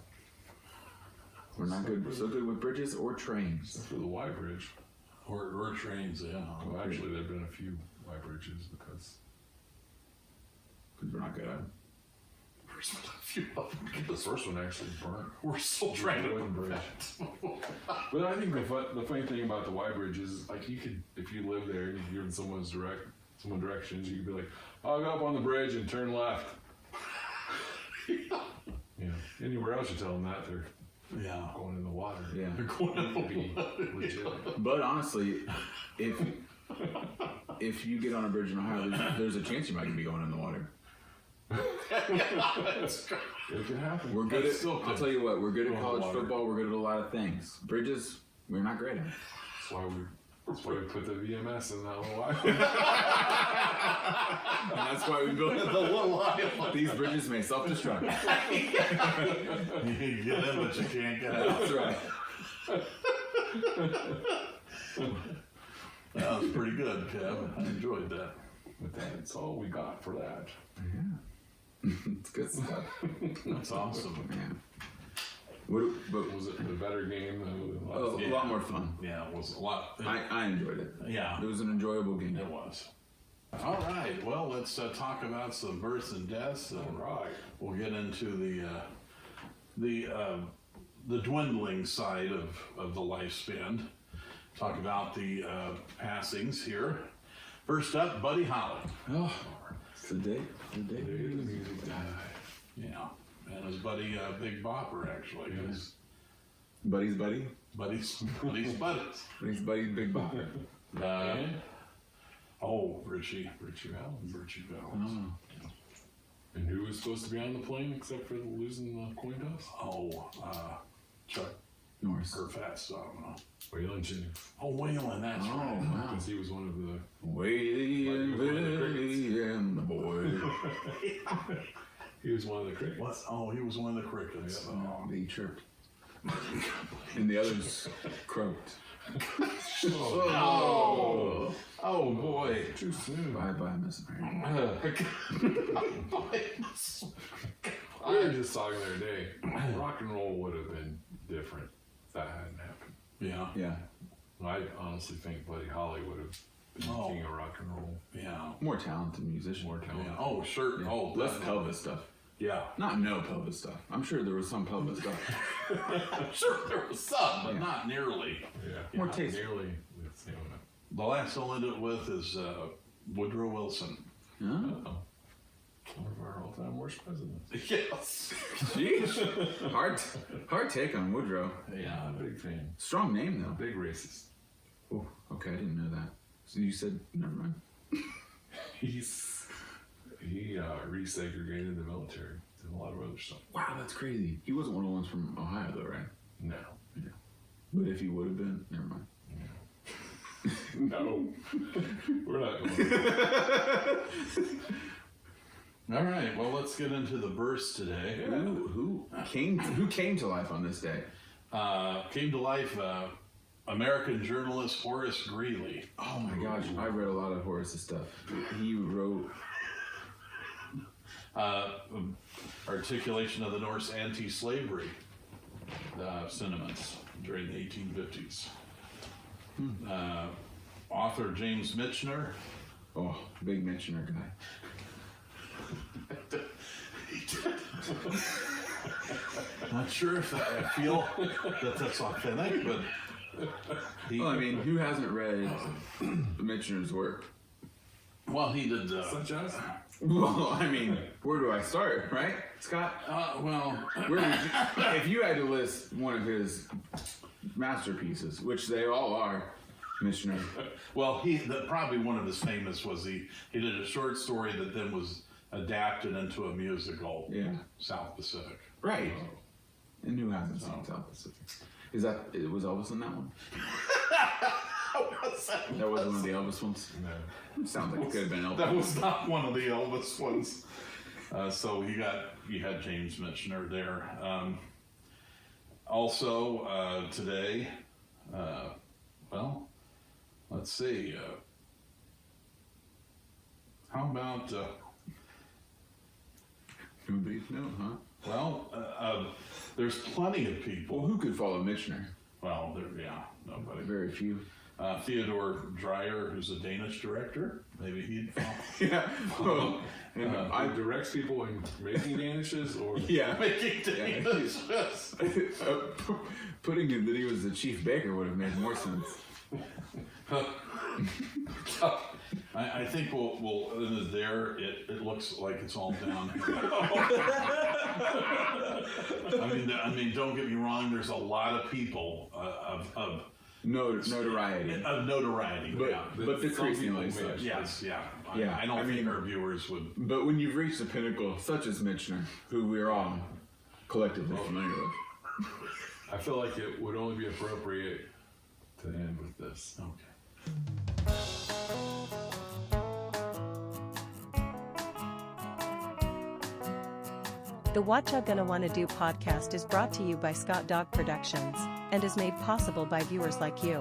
We're not good. We're so good with bridges or trains. Except for the Y Bridge. Or trains, yeah. Well, actually, there have been a few Y Bridges because We're not good at them. There's a few of them. the first one actually burnt. We're still trying to Wooden bridge. But I think the funny thing about the Y Bridge is, like, you could, if you live there and you're in someone's direct, someone directions, you could be like, I'll go up on the bridge and turn left. Yeah. Anywhere else you tell them that, they're Yeah. going in the water. Yeah. They're going in the water. Legit. But honestly, if you get on a bridge in Ohio, there's a chance you might be going in the water. It can happen. We're good at. still I'll could tell you what. We're good go at in the college water. football. We're good at a lot of things. Bridges, we're not great at. That's why we put the VMS in that little island. And that's why we built The little island. these bridges may self-destruct. You get in, but you can't get out. That's right. That was pretty good, Kev. I enjoyed that. But that's all we got for that. It's good stuff. That's awesome. Man. But Was it the better game than the last a time? lot more fun. Yeah, it was a lot. I enjoyed it. Yeah, It was an enjoyable game. it was. All right. Well, let's talk about some births and deaths. All right. We'll get into the dwindling side of the lifespan. Talk about the passings here. First up, Buddy Holly. Oh, it's the day. The day. The music died. Yeah, and his buddy Big Bopper actually. His Buddy's buddy. buddies. Buddy's buddy, Big Bopper. Richie Valens. Richie Valens. Oh. And who was supposed to be on the plane except for losing the coin toss? Chuck Norris. or Fast, I don't know. Waylon Jennings. Oh, Waylon, that's Oh, right. wow. Because he was one of the. Waiting, the boy. He was one of the crickets. What? Oh, he was one of the crickets. Oh. He chirped. And the others croaked. Oh, oh boy. Too soon. Bye, Miss America. We were just talking the other day. Rock and roll would have been different if that hadn't happened. Yeah, Yeah. I honestly think Buddy Holly would have been Oh. king of rock and roll. yeah, More talented musician. More talented. yeah. Oh, sure. Yeah. Oh, Less definitely. pelvis stuff. Yeah, Not no pelvis stuff. I'm sure there was some pelvis stuff. I'm sure there was some, but Yeah. not nearly. Yeah. More Not taste. Nearly the same. The last I'll end it with is Woodrow Wilson. Huh? Oh. One of our all-time worst presidents. Yes. Jeez. Hard take on Woodrow. Yeah. Not a big fan. Strong name though. Big racist. Oh, okay, I didn't know that. So you said never mind. He resegregated the military and a lot of other stuff. Wow, that's crazy. He wasn't one of the ones from Ohio though, right? No. But if he would have been, never mind. No. We're not going. All right. Well, let's get into the births today. Who came to life on this day? Came to life American journalist Horace Greeley. Oh my gosh, I read a lot of Horace's stuff. He wrote Articulation of the North's anti-slavery sentiments during the 1850s. Author James Michener. big mentioner guy. Not sure if I feel that that's authentic, but he, Well, I mean, who hasn't read Michener's work? well, he did. Such as? Well, I mean, where do I start, right, Scott? Well, Where would you, if you had to list one of his masterpieces, which they all are, Michener. well, probably one of his famous was he did a short story that then was adapted into a musical. Yeah. South Pacific. Right. And who hasn't seen South Pacific? Was Elvis in that one? That was one of the Elvis ones? No. Sounds like it could have been Elvis. That was not one of the Elvis ones. So you had James Michener there. Also today, well, let's see. How about? Nobody know, huh? Well, there's plenty of people. Well, who could follow Michener? Well, nobody. Very few. Theodore Dreyer, who's a Danish director, maybe he'd. Yeah. Well, I directs people in making danishes or yeah. Making Danish. Putting it that he was the chief baker would have made more sense. I think we'll in the there. It looks like it's all down here. I mean, don't get me wrong. There's a lot of people of Notoriety. Of notoriety. But, Yeah. but decreasingly so. Yes. Yeah. Yeah, I don't I think mean- our viewers would. But when you've reached the pinnacle, such as Mitchner, who we're all collectively familiar with. I feel like it would only be appropriate to end with this. Okay. The Whatchagonnawannado podcast is brought to you by Scott Dog Productions and is made possible by viewers like you.